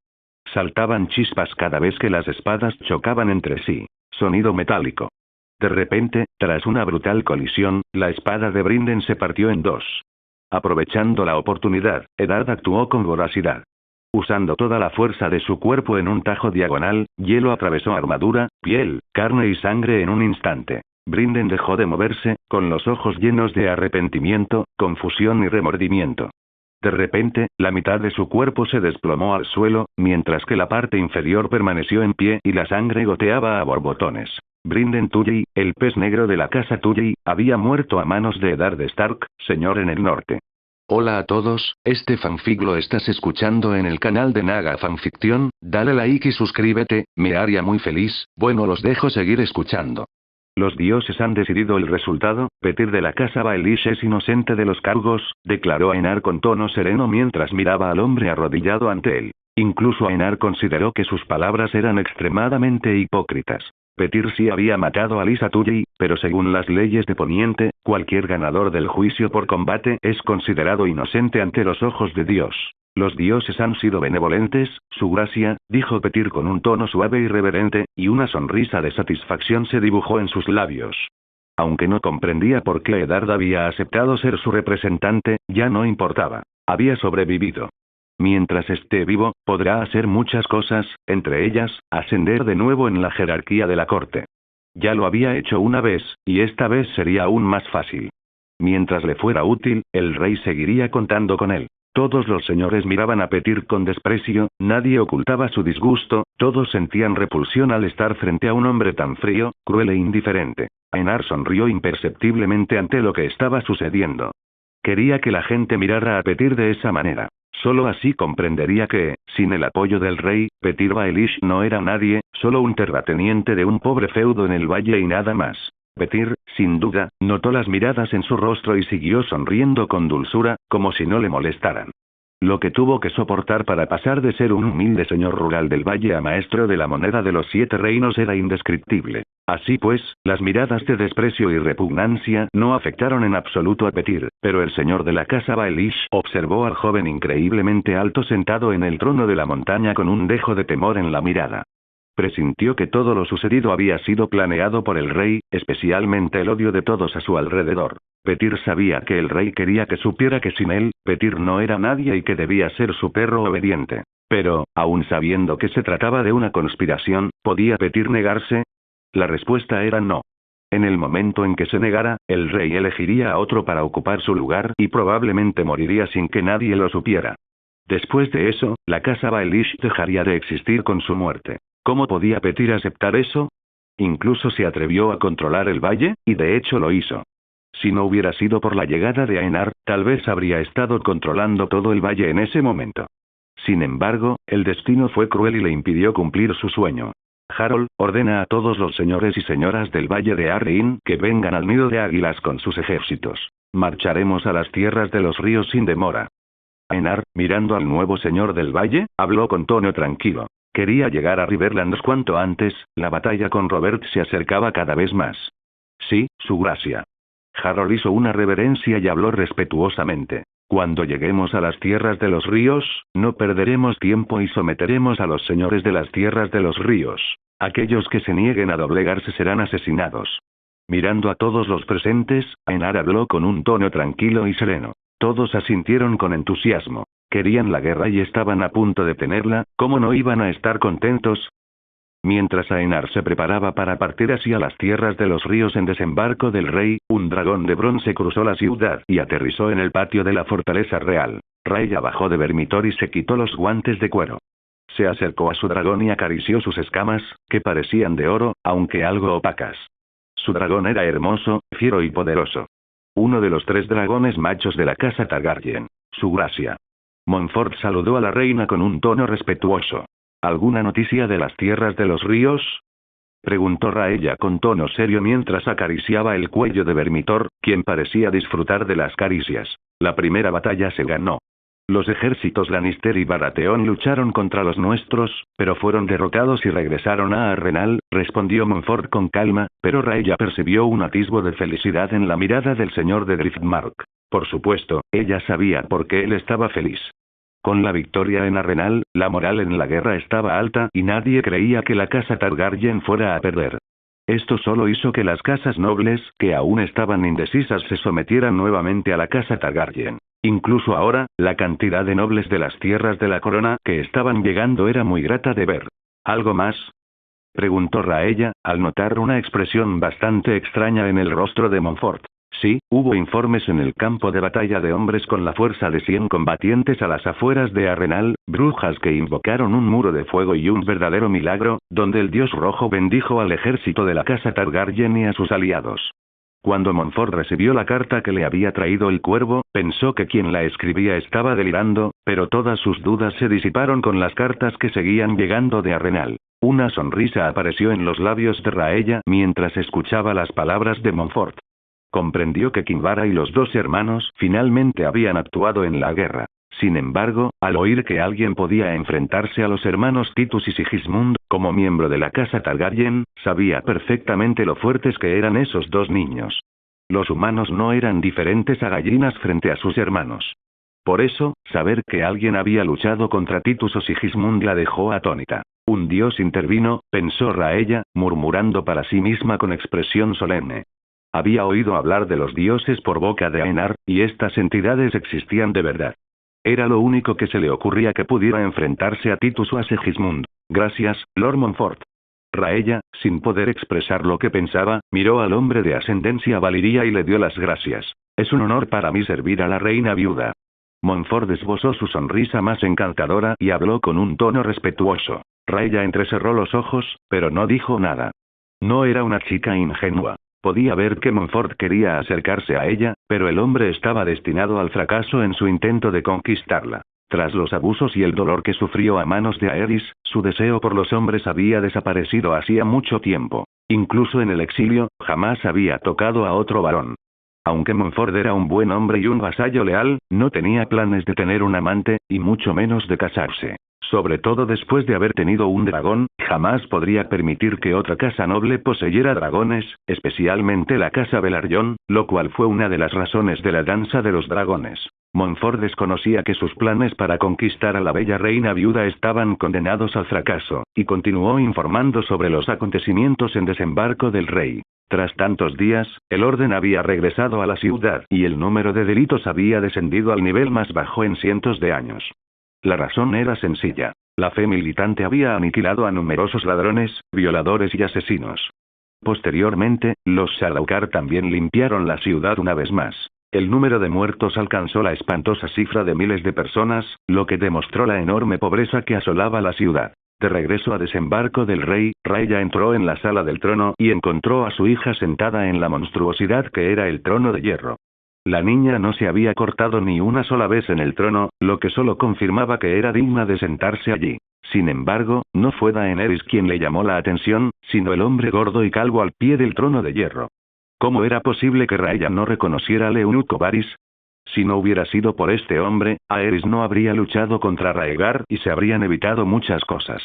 Saltaban chispas cada vez que las espadas chocaban entre sí. Sonido metálico. De repente, tras una brutal colisión, la espada de Brinden se partió en dos. Aprovechando la oportunidad, Eddard actuó con voracidad. Usando toda la fuerza de su cuerpo en un tajo diagonal, Hielo atravesó armadura, piel, carne y sangre en un instante. Brinden dejó de moverse, con los ojos llenos de arrepentimiento, confusión y remordimiento. De repente, la mitad de su cuerpo se desplomó al suelo, mientras que la parte inferior permaneció en pie y la sangre goteaba a borbotones. Brinden Tully, el pez negro de la casa Tully, había muerto a manos de Eddard Stark, señor en el norte. Hola a todos, este fanfic lo estás escuchando en el canal de Naga Fanfiction, dale like y suscríbete, me haría muy feliz, bueno los dejo seguir escuchando. Los dioses han decidido el resultado, Petyr de la casa Baelish es inocente de los cargos, declaró Aenar con tono sereno mientras miraba al hombre arrodillado ante él. Incluso Aenar consideró que sus palabras eran extremadamente hipócritas. Petyr sí había matado a Lysa Tully, pero según las leyes de Poniente, cualquier ganador del juicio por combate es considerado inocente ante los ojos de Dios. Los dioses han sido benevolentes, su gracia, dijo Petyr con un tono suave y reverente, y una sonrisa de satisfacción se dibujó en sus labios. Aunque no comprendía por qué Eddard había aceptado ser su representante, ya no importaba. Había sobrevivido. Mientras esté vivo, podrá hacer muchas cosas, entre ellas, ascender de nuevo en la jerarquía de la corte. Ya lo había hecho una vez, y esta vez sería aún más fácil. Mientras le fuera útil, el rey seguiría contando con él. Todos los señores miraban a Petyr con desprecio, nadie ocultaba su disgusto, todos sentían repulsión al estar frente a un hombre tan frío, cruel e indiferente. Aenar sonrió imperceptiblemente ante lo que estaba sucediendo. Quería que la gente mirara a Petyr de esa manera. Solo así comprendería que, sin el apoyo del rey, Petyr Baelish no era nadie, solo un terrateniente de un pobre feudo en el valle y nada más. Petyr, sin duda, notó las miradas en su rostro y siguió sonriendo con dulzura, como si no le molestaran. Lo que tuvo que soportar para pasar de ser un humilde señor rural del valle a maestro de la moneda de los 7 reinos era indescriptible. Así pues, las miradas de desprecio y repugnancia no afectaron en absoluto a Petyr, pero el señor de la casa Baelish observó al joven increíblemente alto sentado en el trono de la montaña con un dejo de temor en la mirada. Presintió que todo lo sucedido había sido planeado por el rey, especialmente el odio de todos a su alrededor. Petyr sabía que el rey quería que supiera que sin él, Petyr no era nadie y que debía ser su perro obediente. Pero, aun sabiendo que se trataba de una conspiración, ¿podía Petyr negarse? La respuesta era no. En el momento en que se negara, el rey elegiría a otro para ocupar su lugar y probablemente moriría sin que nadie lo supiera. Después de eso, la casa Baelish dejaría de existir con su muerte. ¿Cómo podía Petyr aceptar eso? Incluso se atrevió a controlar el valle, y de hecho lo hizo. Si no hubiera sido por la llegada de Aenar, tal vez habría estado controlando todo el valle en ese momento. Sin embargo, el destino fue cruel y le impidió cumplir su sueño. Harold, ordena a todos los señores y señoras del valle de Arryn que vengan al nido de águilas con sus ejércitos. Marcharemos a las tierras de los ríos sin demora. Aenar, mirando al nuevo señor del valle, habló con tono tranquilo. Quería llegar a Riverlands cuanto antes, la batalla con Robert se acercaba cada vez más. Sí, su gracia. Harold hizo una reverencia y habló respetuosamente. Cuando lleguemos a las tierras de los ríos, no perderemos tiempo y someteremos a los señores de las tierras de los ríos. Aquellos que se nieguen a doblegarse serán asesinados. Mirando a todos los presentes, Aenar habló con un tono tranquilo y sereno. Todos asintieron con entusiasmo. Querían la guerra y estaban a punto de tenerla, ¿cómo no iban a estar contentos? Mientras Aenar se preparaba para partir hacia las tierras de los ríos en desembarco del rey, un dragón de bronce cruzó la ciudad y aterrizó en el patio de la fortaleza real. Rhaella bajó de Vermitor y se quitó los guantes de cuero. Se acercó a su dragón y acarició sus escamas, que parecían de oro, aunque algo opacas. Su dragón era hermoso, fiero y poderoso. Uno de los 3 dragones machos de la casa Targaryen. Su gracia. Montfort saludó a la reina con un tono respetuoso. ¿Alguna noticia de las tierras de los ríos? Preguntó Rhaella con tono serio mientras acariciaba el cuello de Vermitor, quien parecía disfrutar de las caricias. La primera batalla se ganó. Los ejércitos Lannister y Baratheon lucharon contra los nuestros, pero fueron derrotados y regresaron a Arrenal, respondió Montfort con calma, pero Rhaella percibió un atisbo de felicidad en la mirada del señor de Driftmark. Por supuesto, ella sabía por qué él estaba feliz. Con la victoria en Arrenal, la moral en la guerra estaba alta y nadie creía que la casa Targaryen fuera a perder. Esto solo hizo que las casas nobles, que aún estaban indecisas, se sometieran nuevamente a la casa Targaryen. Incluso ahora, la cantidad de nobles de las tierras de la corona que estaban llegando era muy grata de ver. ¿Algo más? Preguntó Rhaella, al notar una expresión bastante extraña en el rostro de Montfort. Sí, hubo informes en el campo de batalla de hombres con la fuerza de 100 combatientes a las afueras de Arrenal, brujas que invocaron un muro de fuego y un verdadero milagro, donde el dios rojo bendijo al ejército de la casa Targaryen y a sus aliados. Cuando Montfort recibió la carta que le había traído el cuervo, pensó que quien la escribía estaba delirando, pero todas sus dudas se disiparon con las cartas que seguían llegando de Arrenal. Una sonrisa apareció en los labios de Rhaella mientras escuchaba las palabras de Montfort. Comprendió que Kinvara y los 2 hermanos finalmente habían actuado en la guerra. Sin embargo, al oír que alguien podía enfrentarse a los hermanos Titus y Sigismund, como miembro de la casa Targaryen, sabía perfectamente lo fuertes que eran esos 2 niños. Los humanos no eran diferentes a gallinas frente a sus hermanos. Por eso, saber que alguien había luchado contra Titus o Sigismund la dejó atónita. Un dios intervino, pensó Rhaella, murmurando para sí misma con expresión solemne. Había oído hablar de los dioses por boca de Aenar, y estas entidades existían de verdad. Era lo único que se le ocurría que pudiera enfrentarse a Titus o a Sigismund. Gracias, Lord Montfort. Rhaella, sin poder expresar lo que pensaba, miró al hombre de ascendencia valiria y le dio las gracias. Es un honor para mí servir a la reina viuda. Montfort esbozó su sonrisa más encantadora y habló con un tono respetuoso. Rhaella entrecerró los ojos, pero no dijo nada. No era una chica ingenua. Podía ver que Montfort quería acercarse a ella, pero el hombre estaba destinado al fracaso en su intento de conquistarla. Tras los abusos y el dolor que sufrió a manos de Aerys, su deseo por los hombres había desaparecido hacía mucho tiempo. Incluso en el exilio, jamás había tocado a otro varón. Aunque Montfort era un buen hombre y un vasallo leal, no tenía planes de tener un amante, y mucho menos de casarse. Sobre todo después de haber tenido un dragón, jamás podría permitir que otra casa noble poseyera dragones, especialmente la casa Velaryon, lo cual fue una de las razones de la danza de los dragones. Montfort desconocía que sus planes para conquistar a la bella reina viuda estaban condenados al fracaso, y continuó informando sobre los acontecimientos en desembarco del rey. Tras tantos días, el orden había regresado a la ciudad y el número de delitos había descendido al nivel más bajo en cientos de años. La razón era sencilla. La fe militante había aniquilado a numerosos ladrones, violadores y asesinos. Posteriormente, los Shalaukar también limpiaron la ciudad una vez más. El número de muertos alcanzó la espantosa cifra de miles de personas, lo que demostró la enorme pobreza que asolaba la ciudad. De regreso a desembarco del rey, Raya entró en la sala del trono y encontró a su hija sentada en la monstruosidad que era el trono de hierro. La niña no se había cortado ni una sola vez en el trono, lo que solo confirmaba que era digna de sentarse allí. Sin embargo, no fue Daenerys quien le llamó la atención, sino el hombre gordo y calvo al pie del trono de hierro. ¿Cómo era posible que Raya no reconociera al eunuco Varys? Si no hubiera sido por este hombre, Aerys no habría luchado contra Raegar y se habrían evitado muchas cosas.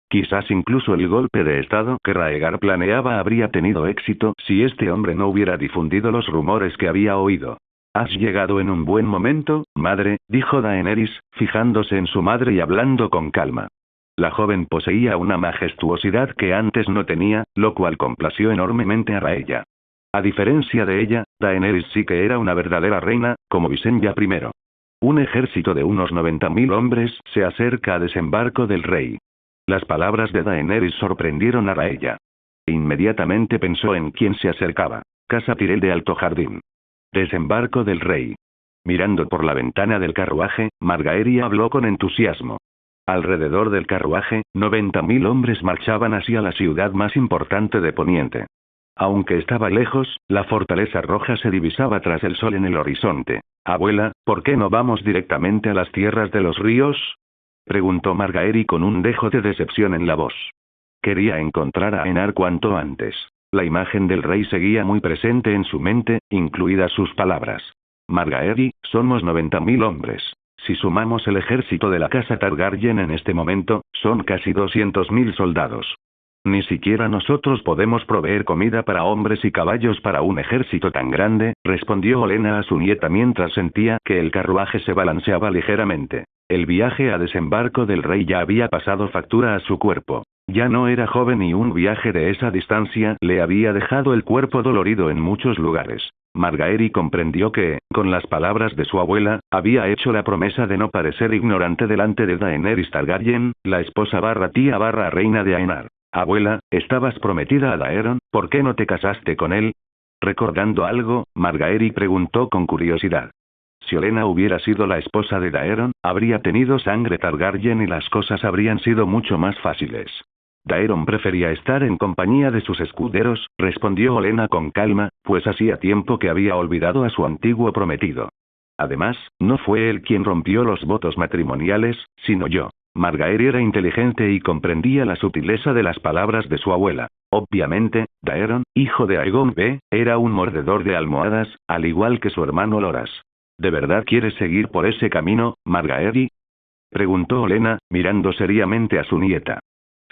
Quizás incluso el golpe de estado que Raegar planeaba habría tenido éxito si este hombre no hubiera difundido los rumores que había oído. «Has llegado en un buen momento, madre», dijo Daenerys, fijándose en su madre y hablando con calma. La joven poseía una majestuosidad que antes no tenía, lo cual complació enormemente a Rhaegar. A diferencia de ella, Daenerys sí que era una verdadera reina, como Visenya I. Un ejército de unos 90.000 hombres se acerca a desembarco del rey. Las palabras de Daenerys sorprendieron a Rhaegar. Inmediatamente pensó en quién se acercaba. Casa Tyrell de Alto Jardín. Desembarco del rey. Mirando por la ventana del carruaje, Margaery habló con entusiasmo. Alrededor del carruaje, 90.000 hombres marchaban hacia la ciudad más importante de Poniente. Aunque estaba lejos, la fortaleza roja se divisaba tras el sol en el horizonte. «Abuela, ¿por qué no vamos directamente a las tierras de los ríos?», preguntó Margaery con un dejo de decepción en la voz. Quería encontrar a Aenar cuanto antes. La imagen del rey seguía muy presente en su mente, incluidas sus palabras. «Margaery, somos 90.000 hombres. Si sumamos el ejército de la casa Targaryen en este momento, son casi 200.000 soldados. Ni siquiera nosotros podemos proveer comida para hombres y caballos para un ejército tan grande», respondió Olenna a su nieta mientras sentía que el carruaje se balanceaba ligeramente. El viaje a desembarco del rey ya había pasado factura a su cuerpo. Ya no era joven y un viaje de esa distancia le había dejado el cuerpo dolorido en muchos lugares. Margaery comprendió que, con las palabras de su abuela, había hecho la promesa de no parecer ignorante delante de Daenerys Targaryen, la esposa barra tía barra reina de Aenar. «Abuela, estabas prometida a Daeron, ¿por qué no te casaste con él?». Recordando algo, Margaery preguntó con curiosidad. Si Olenna hubiera sido la esposa de Daeron, habría tenido sangre Targaryen y las cosas habrían sido mucho más fáciles. «Daeron prefería estar en compañía de sus escuderos», respondió Olenna con calma, pues hacía tiempo que había olvidado a su antiguo prometido. Además, no fue él quien rompió los votos matrimoniales, sino yo. Margaery era inteligente y comprendía la sutileza de las palabras de su abuela. Obviamente, Daeron, hijo de Aegon B, era un mordedor de almohadas, al igual que su hermano Loras. «¿De verdad quieres seguir por ese camino, Margaery?», preguntó Olenna, mirando seriamente a su nieta.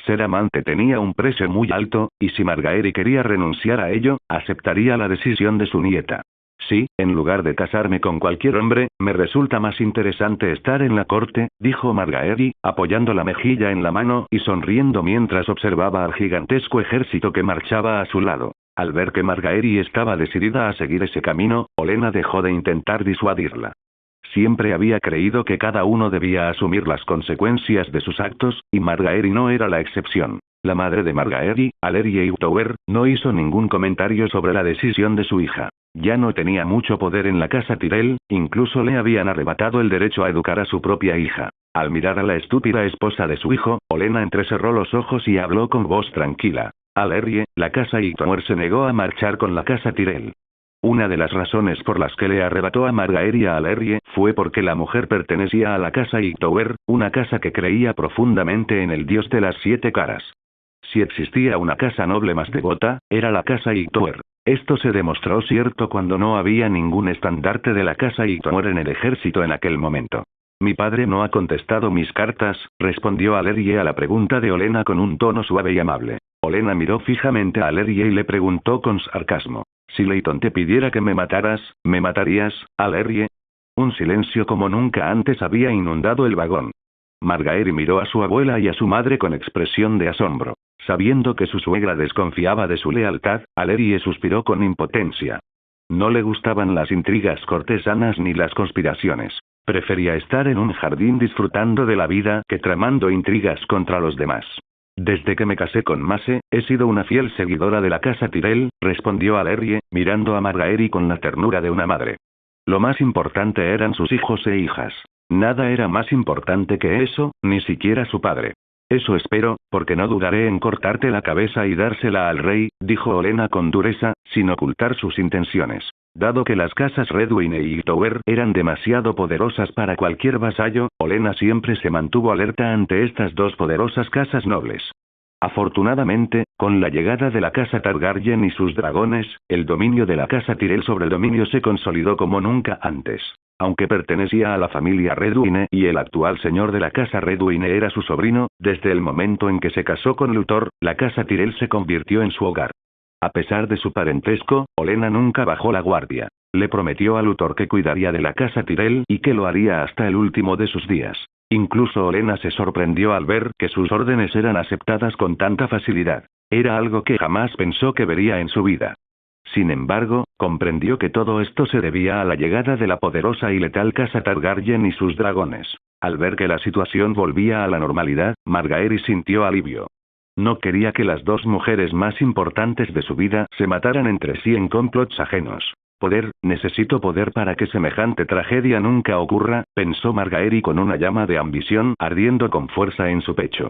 Ser amante tenía un precio muy alto, y si Margaery quería renunciar a ello, aceptaría la decisión de su nieta. «Sí, en lugar de casarme con cualquier hombre, me resulta más interesante estar en la corte», dijo Margaery, apoyando la mejilla en la mano y sonriendo mientras observaba al gigantesco ejército que marchaba a su lado. Al ver que Margaery estaba decidida a seguir ese camino, Olenna dejó de intentar disuadirla. Siempre había creído que cada uno debía asumir las consecuencias de sus actos, y Margaery no era la excepción. La madre de Margaery, Alleria Hightower, no hizo ningún comentario sobre la decisión de su hija. Ya no tenía mucho poder en la casa Tyrell, incluso le habían arrebatado el derecho a educar a su propia hija. Al mirar a la estúpida esposa de su hijo, Olenna entrecerró los ojos y habló con voz tranquila. «Alleria, la casa Hightower se negó a marchar con la casa Tyrell. Una de las razones por las que le arrebató a Margaery a Alleria fue porque la mujer pertenecía a la casa Hightower, una casa que creía profundamente en el dios de las 7 caras. Si existía una casa noble más devota, era la casa Hightower. Esto se demostró cierto cuando no había ningún estandarte de la casa Hightower en el ejército en aquel momento. «Mi padre no ha contestado mis cartas», respondió Alleria a la pregunta de Olenna con un tono suave y amable. Olenna miró fijamente a Alleria y le preguntó con sarcasmo. «Si Leighton te pidiera que me mataras, ¿me matarías, Alleria?». Un silencio como nunca antes había inundado el vagón. Margaery miró a su abuela y a su madre con expresión de asombro. Sabiendo que su suegra desconfiaba de su lealtad, Allerie suspiró con impotencia. No le gustaban las intrigas cortesanas ni las conspiraciones. Prefería estar en un jardín disfrutando de la vida que tramando intrigas contra los demás. Desde que me casé con Mace, he sido una fiel seguidora de la casa Tyrell, respondió Allerie, mirando a Margaery con la ternura de una madre. Lo más importante eran sus hijos e hijas. Nada era más importante que eso, ni siquiera su padre. Eso espero, porque no dudaré en cortarte la cabeza y dársela al rey, dijo Olenna con dureza, sin ocultar sus intenciones. Dado que las casas Redwyne y Hightower eran demasiado poderosas para cualquier vasallo, Olenna siempre se mantuvo alerta ante estas dos poderosas casas nobles. Afortunadamente, con la llegada de la casa Targaryen y sus dragones, el dominio de la casa Tyrell sobre el dominio se consolidó como nunca antes. Aunque pertenecía a la familia Redwyne y el actual señor de la casa Redwyne era su sobrino, desde el momento en que se casó con Luthor, la casa Tyrell se convirtió en su hogar. A pesar de su parentesco, Olenna nunca bajó la guardia. Le prometió a Luthor que cuidaría de la casa Tyrell y que lo haría hasta el último de sus días. Incluso Olenna se sorprendió al ver que sus órdenes eran aceptadas con tanta facilidad. Era algo que jamás pensó que vería en su vida. Sin embargo, comprendió que todo esto se debía a la llegada de la poderosa y letal casa Targaryen y sus dragones. Al ver que la situación volvía a la normalidad, Margaery sintió alivio. No quería que las dos mujeres más importantes de su vida se mataran entre sí en complots ajenos. Poder, necesito poder para que semejante tragedia nunca ocurra, pensó Margaery con una llama de ambición ardiendo con fuerza en su pecho.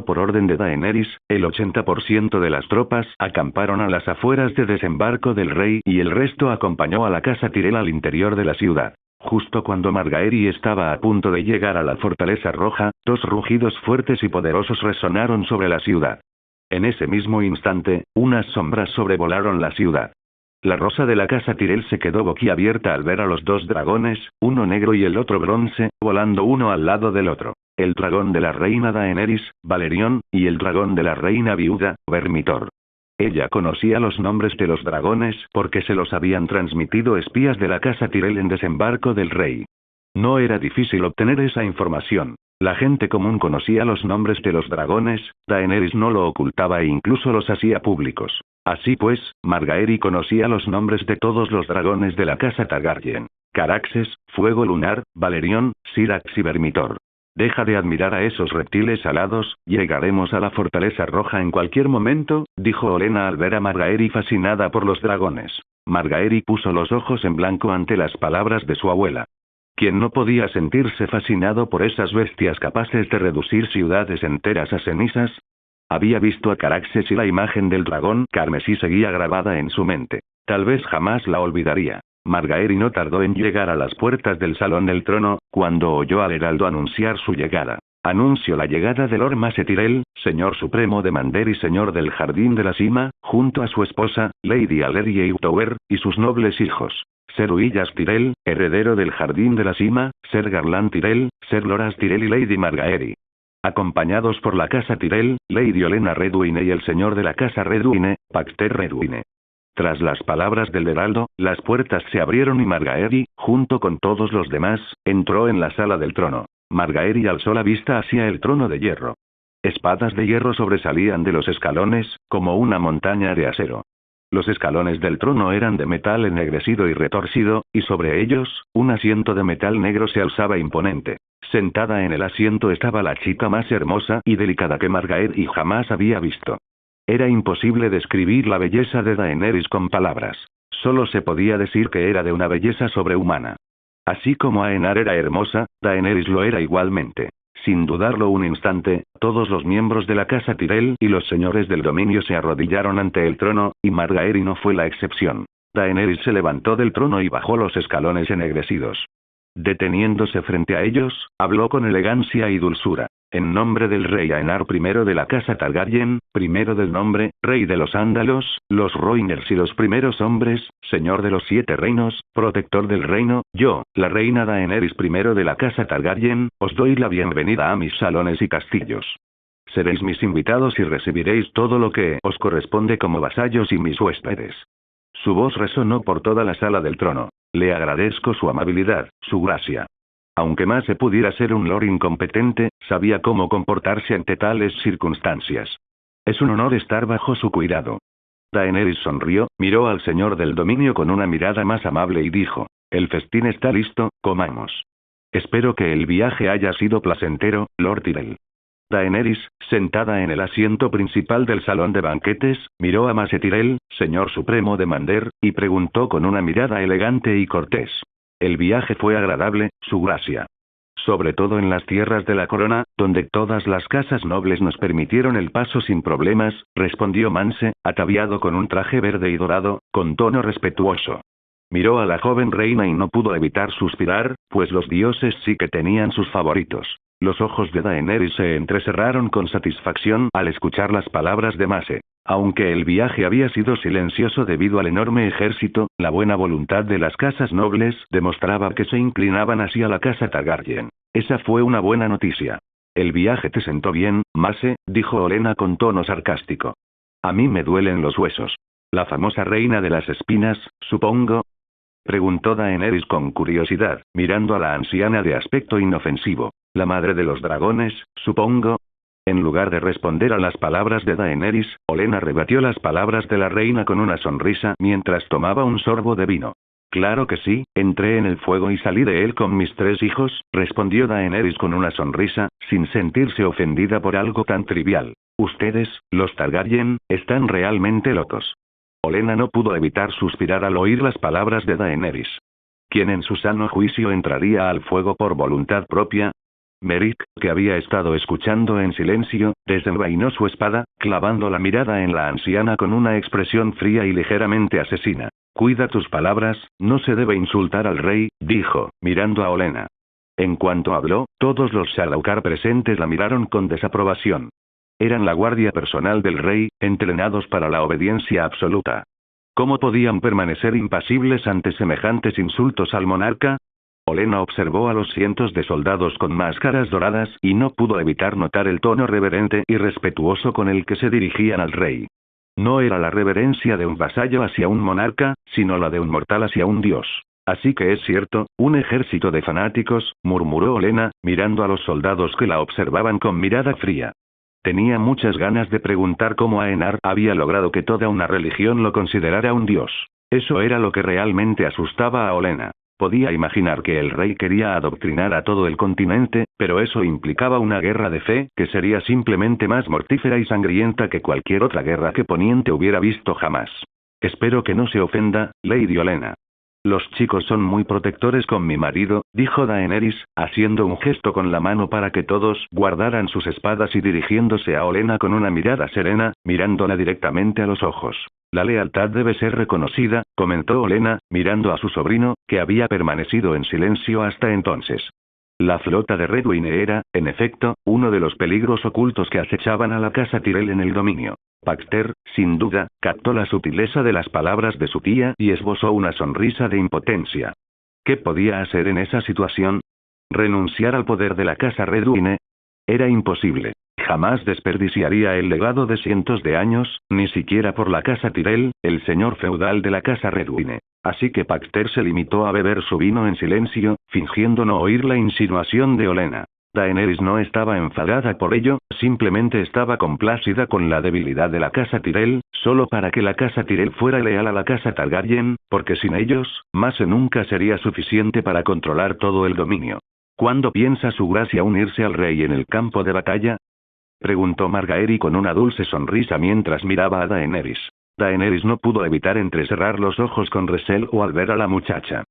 Por orden de Daenerys, el 80% de las tropas acamparon a las afueras de desembarco del rey y el resto acompañó a la casa Tyrell al interior de la ciudad. Justo cuando Margaery estaba a punto de llegar a la Fortaleza Roja, dos rugidos fuertes y poderosos resonaron sobre la ciudad. En ese mismo instante, unas sombras sobrevolaron la ciudad. La rosa de la casa Tyrell se quedó boquiabierta al ver a los dos dragones, uno negro y el otro bronce, volando uno al lado del otro. El dragón de la reina Daenerys, Valerion, y el dragón de la reina viuda, Vermithor. Ella conocía los nombres de los dragones porque se los habían transmitido espías de la casa Tyrell en desembarco del rey. No era difícil obtener esa información. La gente común conocía los nombres de los dragones, Daenerys no lo ocultaba e incluso los hacía públicos. Así pues, Margaery conocía los nombres de todos los dragones de la casa Targaryen. Caraxes, Fuego Lunar, Valerion, Syrax y Vermithor. Deja de admirar a esos reptiles alados, llegaremos a la Fortaleza Roja en cualquier momento, dijo Olenna al ver a Margaery fascinada por los dragones. Margaery puso los ojos en blanco ante las palabras de su abuela. ¿Quién no podía sentirse fascinado por esas bestias capaces de reducir ciudades enteras a cenizas? Había visto a Caraxes y la imagen del dragón carmesí seguía grabada en su mente. Tal vez jamás la olvidaría. Margaery no tardó en llegar a las puertas del Salón del Trono, cuando oyó al heraldo anunciar su llegada. Anunció la llegada de Lord Mace Tyrell, señor supremo de Mander y señor del Jardín de la Cima, junto a su esposa, Lady Allerie Hightower, y sus nobles hijos. Ser Uillas Tyrell, heredero del Jardín de la Cima, Ser Garland Tyrell, Ser Loras Tyrell y Lady Margaery. Acompañados por la casa Tyrell, Lady Olenna Redwyne y el señor de la casa Redwyne, Paxter Redwyne. Tras las palabras del heraldo, las puertas se abrieron y Margaery, junto con todos los demás, entró en la sala del trono. Margaery alzó la vista hacia el trono de hierro. Espadas de hierro sobresalían de los escalones, como una montaña de acero. Los escalones del trono eran de metal ennegrecido y retorcido, y sobre ellos, un asiento de metal negro se alzaba imponente. Sentada en el asiento estaba la chica más hermosa y delicada que Margaery jamás había visto. Era imposible describir la belleza de Daenerys con palabras. Solo se podía decir que era de una belleza sobrehumana. Así como Aennar era hermosa, Daenerys lo era igualmente. Sin dudarlo un instante, todos los miembros de la casa Tyrell y los señores del dominio se arrodillaron ante el trono, y Margaery no fue la excepción. Daenerys se levantó del trono y bajó los escalones ennegrecidos. Deteniéndose frente a ellos, habló con elegancia y dulzura. En nombre del rey Aennar I de la casa Targaryen, primero del nombre, rey de los Ándalos, los Rhoyners y los primeros hombres, señor de los 7 reinos, protector del reino, yo, la reina Daenerys I de la casa Targaryen, os doy la bienvenida a mis salones y castillos. Seréis mis invitados y recibiréis todo lo que os corresponde como vasallos y mis huéspedes. Su voz resonó por toda la sala del trono. Le agradezco su amabilidad, su gracia. Aunque Mase pudiera ser un lord incompetente, sabía cómo comportarse ante tales circunstancias. Es un honor estar bajo su cuidado. Daenerys sonrió, miró al señor del dominio con una mirada más amable y dijo: el festín está listo, comamos. Espero que el viaje haya sido placentero, Lord Tyrell. Daenerys, sentada en el asiento principal del salón de banquetes, miró a Mase Tyrell, señor supremo de Mander, y preguntó con una mirada elegante y cortés: el viaje fue agradable, su gracia. Sobre todo en las tierras de la corona, donde todas las casas nobles nos permitieron el paso sin problemas, respondió Mance, ataviado con un traje verde y dorado, con tono respetuoso. Miró a la joven reina y no pudo evitar suspirar, pues los dioses sí que tenían sus favoritos. Los ojos de Daenerys se entrecerraron con satisfacción al escuchar las palabras de Mase. Aunque el viaje había sido silencioso debido al enorme ejército, la buena voluntad de las casas nobles demostraba que se inclinaban hacia la casa Targaryen. Esa fue una buena noticia. El viaje te sentó bien, Mase, dijo Olenna con tono sarcástico. A mí me duelen los huesos. La famosa reina de las espinas, supongo. Preguntó Daenerys con curiosidad, mirando a la anciana de aspecto inofensivo. La madre de los dragones, supongo. En lugar de responder a las palabras de Daenerys, Olenna rebatió las palabras de la reina con una sonrisa mientras tomaba un sorbo de vino. Claro que sí, entré en el fuego y salí de él con mis 3 hijos, respondió Daenerys con una sonrisa, sin sentirse ofendida por algo tan trivial. Ustedes, los Targaryen, están realmente locos. Olenna no pudo evitar suspirar al oír las palabras de Daenerys. ¿Quién en su sano juicio entraría al fuego por voluntad propia? Merrick, que había estado escuchando en silencio, desenvainó su espada, clavando la mirada en la anciana con una expresión fría y ligeramente asesina. Cuida tus palabras, no se debe insultar al rey, dijo, mirando a Olenna. En cuanto habló, todos los Sardaukar presentes la miraron con desaprobación. Eran la guardia personal del rey, entrenados para la obediencia absoluta. ¿Cómo podían permanecer impasibles ante semejantes insultos al monarca? Olenna observó a los cientos de soldados con máscaras doradas y no pudo evitar notar el tono reverente y respetuoso con el que se dirigían al rey. No era la reverencia de un vasallo hacia un monarca, sino la de un mortal hacia un dios. Así que es cierto, un ejército de fanáticos, murmuró Olenna, mirando a los soldados que la observaban con mirada fría. Tenía muchas ganas de preguntar cómo Aenar había logrado que toda una religión lo considerara un dios. Eso era lo que realmente asustaba a Olenna. Podía imaginar que el rey quería adoctrinar a todo el continente, pero eso implicaba una guerra de fe, que sería simplemente más mortífera y sangrienta que cualquier otra guerra que Poniente hubiera visto jamás. Espero que no se ofenda, Lady Olenna. Los chicos son muy protectores con mi marido, dijo Daenerys, haciendo un gesto con la mano para que todos guardaran sus espadas y dirigiéndose a Olenna con una mirada serena, mirándola directamente a los ojos. La lealtad debe ser reconocida, comentó Olenna, mirando a su sobrino, que había permanecido en silencio hasta entonces. La flota de Redwyne era, en efecto, uno de los peligros ocultos que acechaban a la casa Tyrell en el dominio. Baxter, sin duda, captó la sutileza de las palabras de su tía y esbozó una sonrisa de impotencia. ¿Qué podía hacer en esa situación? ¿Renunciar al poder de la casa Redwyne? Era imposible. Jamás desperdiciaría el legado de cientos de años, ni siquiera por la casa Tyrell, el señor feudal de la casa Redwyne. Así que Baxter se limitó a beber su vino en silencio, fingiendo no oír la insinuación de Olenna. Daenerys no estaba enfadada por ello, simplemente estaba complacida con la debilidad de la casa Tyrell, solo para que la casa Tyrell fuera leal a la casa Targaryen, porque sin ellos, Mase nunca sería suficiente para controlar todo el dominio. ¿Cuándo piensa su gracia unirse al rey en el campo de batalla? Preguntó Margaery con una dulce sonrisa mientras miraba a Daenerys. Daenerys no pudo evitar entrecerrar los ojos con recelo al ver a la muchacha.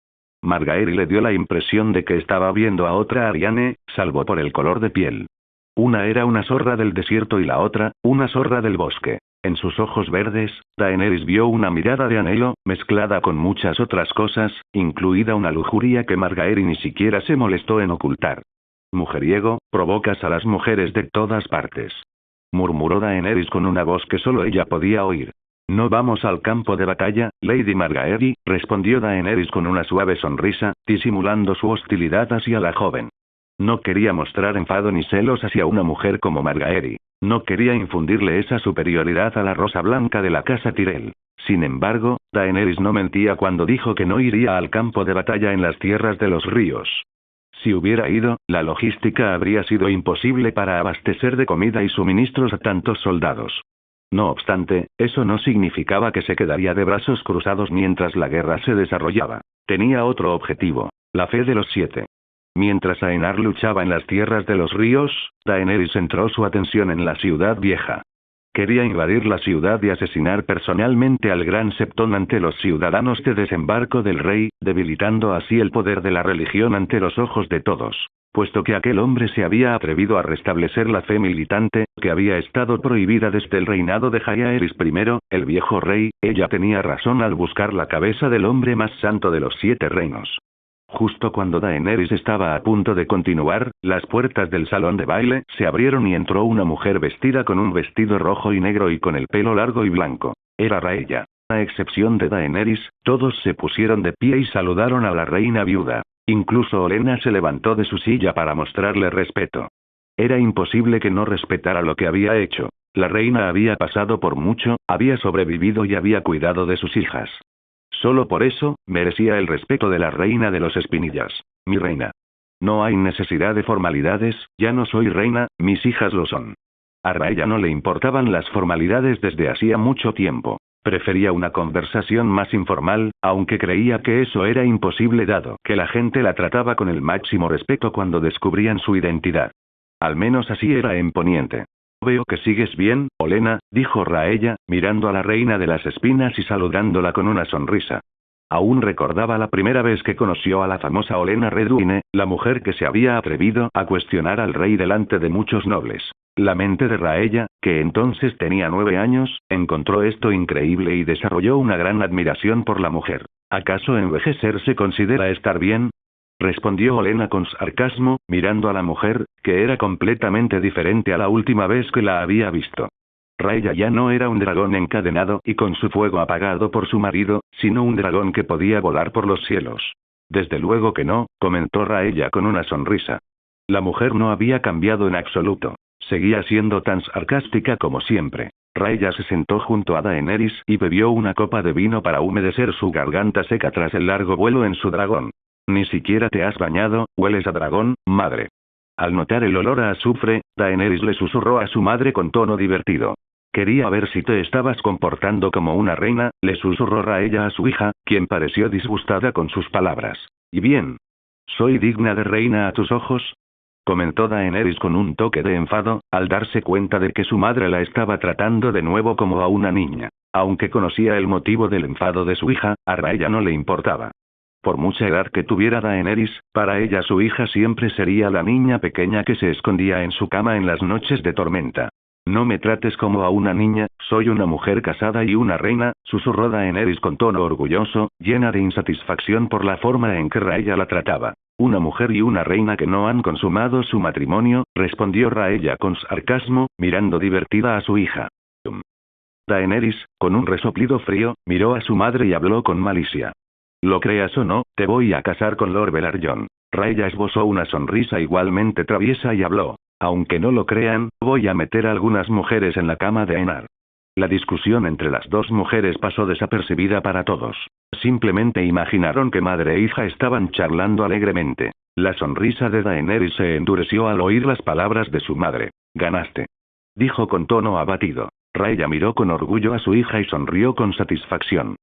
Margaery le dio la impresión de que estaba viendo a otra Arianne, salvo por el color de piel. Una era una zorra del desierto y la otra, una zorra del bosque. En sus ojos verdes, Daenerys vio una mirada de anhelo, mezclada con muchas otras cosas, incluida una lujuria que Margaery ni siquiera se molestó en ocultar. Mujeriego, provocas a las mujeres de todas partes. Murmuró Daenerys con una voz que solo ella podía oír. No vamos al campo de batalla, Lady Margaery, respondió Daenerys con una suave sonrisa, disimulando su hostilidad hacia la joven. No quería mostrar enfado ni celos hacia una mujer como Margaery. No quería infundirle esa superioridad a la rosa blanca de la casa Tyrell. Sin embargo, Daenerys no mentía cuando dijo que no iría al campo de batalla en las tierras de los ríos. Si hubiera ido, la logística habría sido imposible para abastecer de comida y suministros a tantos soldados. No obstante, eso no significaba que se quedaría de brazos cruzados mientras la guerra se desarrollaba. Tenía otro objetivo: la fe de los 7. Mientras Aenar luchaba en las tierras de los ríos, Daenerys centró su atención en la ciudad vieja. Quería invadir la ciudad y asesinar personalmente al Gran Septón ante los ciudadanos de desembarco del rey, debilitando así el poder de la religión ante los ojos de todos. Puesto que aquel hombre se había atrevido a restablecer la fe militante, que había estado prohibida desde el reinado de Jaehaerys I, el viejo rey, ella tenía razón al buscar la cabeza del hombre más santo de los 7 reinos. Justo cuando Daenerys estaba a punto de continuar, las puertas del salón de baile se abrieron y entró una mujer vestida con un vestido rojo y negro y con el pelo largo y blanco. Era Rhaella. A excepción de Daenerys, todos se pusieron de pie y saludaron a la reina viuda. Incluso Olenna se levantó de su silla para mostrarle respeto. Era imposible que no respetara lo que había hecho. La reina había pasado por mucho, había sobrevivido y había cuidado de sus hijas. Solo por eso, merecía el respeto de la reina de los Espinillas. Mi reina. No hay necesidad de formalidades, ya no soy reina, mis hijas lo son. A Rhaella no le importaban las formalidades desde hacía mucho tiempo. Prefería una conversación más informal, aunque creía que eso era imposible dado que la gente la trataba con el máximo respeto cuando descubrían su identidad. Al menos así era en Poniente. Veo que sigues bien, Olenna, dijo Rhaella, mirando a la reina de las espinas y saludándola con una sonrisa. Aún recordaba la primera vez que conoció a la famosa Olenna Redwyne, la mujer que se había atrevido a cuestionar al rey delante de muchos nobles. La mente de Rhaella, que entonces tenía 9 años, encontró esto increíble y desarrolló una gran admiración por la mujer. ¿Acaso envejecer se considera estar bien? Respondió Olenna con sarcasmo, mirando a la mujer, que era completamente diferente a la última vez que la había visto. Rhaella ya no era un dragón encadenado y con su fuego apagado por su marido, sino un dragón que podía volar por los cielos. Desde luego que no, comentó Rhaella con una sonrisa. La mujer no había cambiado en absoluto. Seguía siendo tan sarcástica como siempre. Rhaella se sentó junto a Daenerys y bebió una copa de vino para humedecer su garganta seca tras el largo vuelo en su dragón. Ni siquiera te has bañado, hueles a dragón, madre. Al notar el olor a azufre, Daenerys le susurró a su madre con tono divertido. Quería ver si te estabas comportando como una reina, le susurró Rhaella a su hija, quien pareció disgustada con sus palabras. ¿Y bien? ¿Soy digna de reina a tus ojos?, comentó Daenerys con un toque de enfado, al darse cuenta de que su madre la estaba tratando de nuevo como a una niña. Aunque conocía el motivo del enfado de su hija, a Rhaella no le importaba. Por mucha edad que tuviera Daenerys, para ella su hija siempre sería la niña pequeña que se escondía en su cama en las noches de tormenta. No me trates como a una niña, soy una mujer casada y una reina, susurró Daenerys con tono orgulloso, llena de insatisfacción por la forma en que Rhaella la trataba. Una mujer y una reina que no han consumado su matrimonio, respondió Rhaella con sarcasmo, mirando divertida a su hija. Daenerys, con un resoplido frío, miró a su madre y habló con malicia. Lo creas o no, te voy a casar con Lord Velaryon. Rhaella esbozó una sonrisa igualmente traviesa y habló. Aunque no lo crean, voy a meter a algunas mujeres en la cama de Aenar. La discusión entre las dos mujeres pasó desapercibida para todos. Simplemente imaginaron que madre e hija estaban charlando alegremente. La sonrisa de Daenerys se endureció al oír las palabras de su madre. Ganaste, dijo con tono abatido. Rhaella miró con orgullo a su hija y sonrió con satisfacción.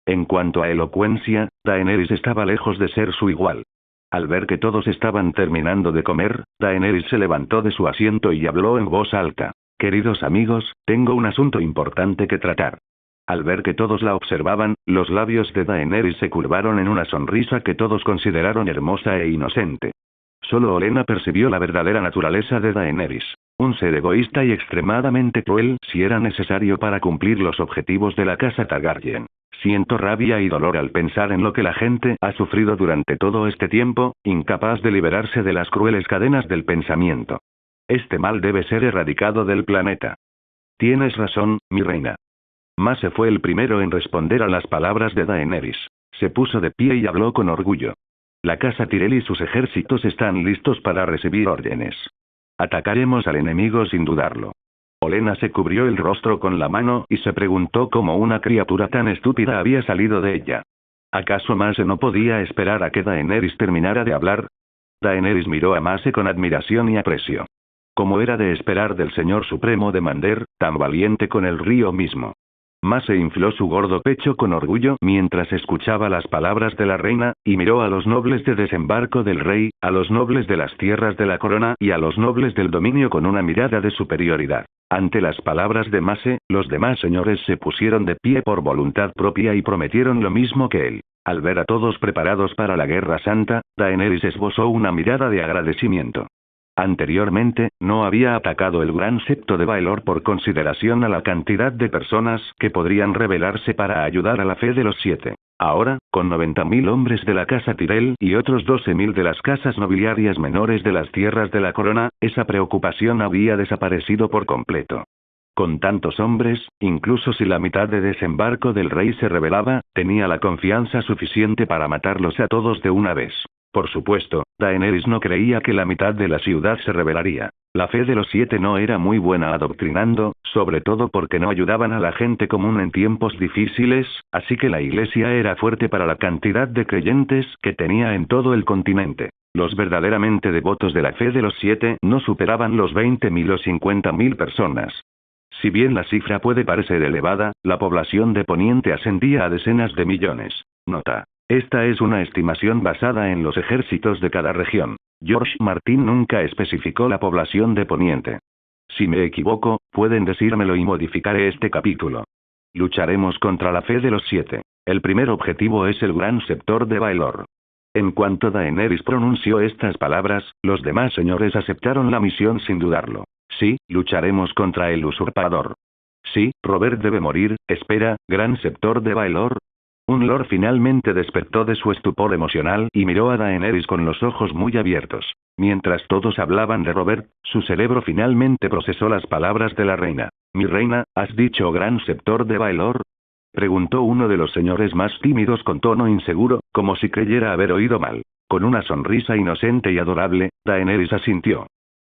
En cuanto a elocuencia, Daenerys estaba lejos de ser su igual. Al ver que todos estaban terminando de comer, Daenerys se levantó de su asiento y habló en voz alta. Queridos amigos, tengo un asunto importante que tratar. Al ver que todos la observaban, los labios de Daenerys se curvaron en una sonrisa que todos consideraron hermosa e inocente. Solo Olenna percibió la verdadera naturaleza de Daenerys. Un ser egoísta y extremadamente cruel si era necesario para cumplir los objetivos de la casa Targaryen. Siento rabia y dolor al pensar en lo que la gente ha sufrido durante todo este tiempo, incapaz de liberarse de las crueles cadenas del pensamiento. Este mal debe ser erradicado del planeta. Tienes razón, mi reina. Mase fue el primero en responder a las palabras de Daenerys. Se puso de pie y habló con orgullo. La casa Tyrell y sus ejércitos están listos para recibir órdenes. Atacaremos al enemigo sin dudarlo. Olenna se cubrió el rostro con la mano y se preguntó cómo una criatura tan estúpida había salido de ella. ¿Acaso Mase no podía esperar a que Daenerys terminara de hablar? Daenerys miró a Mace con admiración y aprecio. Como era de esperar del señor supremo de Mander, tan valiente con el río mismo. Mace infló su gordo pecho con orgullo mientras escuchaba las palabras de la reina, y miró a los nobles de desembarco del rey, a los nobles de las tierras de la corona y a los nobles del dominio con una mirada de superioridad. Ante las palabras de Mace, los demás señores se pusieron de pie por voluntad propia y prometieron lo mismo que él. Al ver a todos preparados para la Guerra Santa, Daenerys esbozó una mirada de agradecimiento. Anteriormente, no había atacado el Gran Septo de Baelor por consideración a la cantidad de personas que podrían rebelarse para ayudar a la fe de los 7. Ahora, con 90.000 hombres de la casa Tyrell y otros 12.000 de las casas nobiliarias menores de las tierras de la corona, esa preocupación había desaparecido por completo. Con tantos hombres, incluso si la mitad de desembarco del rey se rebelaba, tenía la confianza suficiente para matarlos a todos de una vez. Por supuesto, Daenerys no creía que la mitad de la ciudad se rebelaría. La fe de los 7 no era muy buena adoctrinando, sobre todo porque no ayudaban a la gente común en tiempos difíciles, así que la iglesia era fuerte para la cantidad de creyentes que tenía en todo el continente. Los verdaderamente devotos de la fe de los 7 no superaban los 20.000 o 50.000 personas. Si bien la cifra puede parecer elevada, la población de Poniente ascendía a decenas de millones. Nota. Esta es una estimación basada en los ejércitos de cada región. George Martin nunca especificó la población de Poniente. Si me equivoco, pueden decírmelo y modificaré este capítulo. Lucharemos contra la fe de los 7. El primer objetivo es el Gran Septor de Baelor. En cuanto Daenerys pronunció estas palabras, los demás señores aceptaron la misión sin dudarlo. Sí, lucharemos contra el usurpador. Sí, Robert debe morir. Espera, Gran Septor de Baelor. Un lord finalmente despertó de su estupor emocional y miró a Daenerys con los ojos muy abiertos. Mientras todos hablaban de Robert, su cerebro finalmente procesó las palabras de la reina. «Mi reina, ¿has dicho Gran Septor de Baelor?», preguntó uno de los señores más tímidos con tono inseguro, como si creyera haber oído mal. Con una sonrisa inocente y adorable, Daenerys asintió.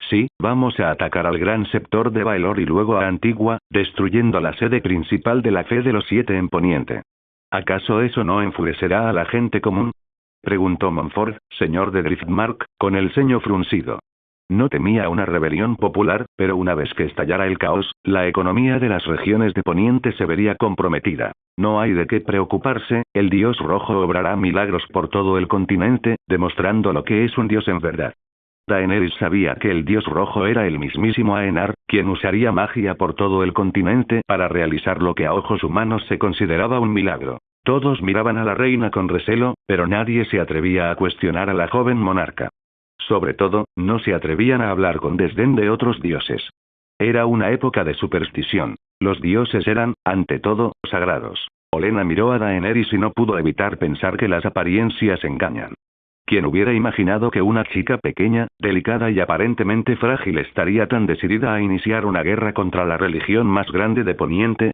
«Sí, vamos a atacar al Gran Septor de Baelor y luego a Antigua, destruyendo la sede principal de la fe de los 7 en Poniente». «¿Acaso eso no enfurecerá a la gente común?», preguntó Montfort, señor de Driftmark, con el ceño fruncido. No temía una rebelión popular, pero una vez que estallara el caos, la economía de las regiones de Poniente se vería comprometida. No hay de qué preocuparse, el Dios Rojo obrará milagros por todo el continente, demostrando lo que es un dios en verdad. Daenerys sabía que el Dios Rojo era el mismísimo Aenar, quien usaría magia por todo el continente para realizar lo que a ojos humanos se consideraba un milagro. Todos miraban a la reina con recelo, pero nadie se atrevía a cuestionar a la joven monarca. Sobre todo, no se atrevían a hablar con desdén de otros dioses. Era una época de superstición. Los dioses eran, ante todo, sagrados. Olenna miró a Daenerys y no pudo evitar pensar que las apariencias engañan. ¿Quién hubiera imaginado que una chica pequeña, delicada y aparentemente frágil estaría tan decidida a iniciar una guerra contra la religión más grande de Poniente?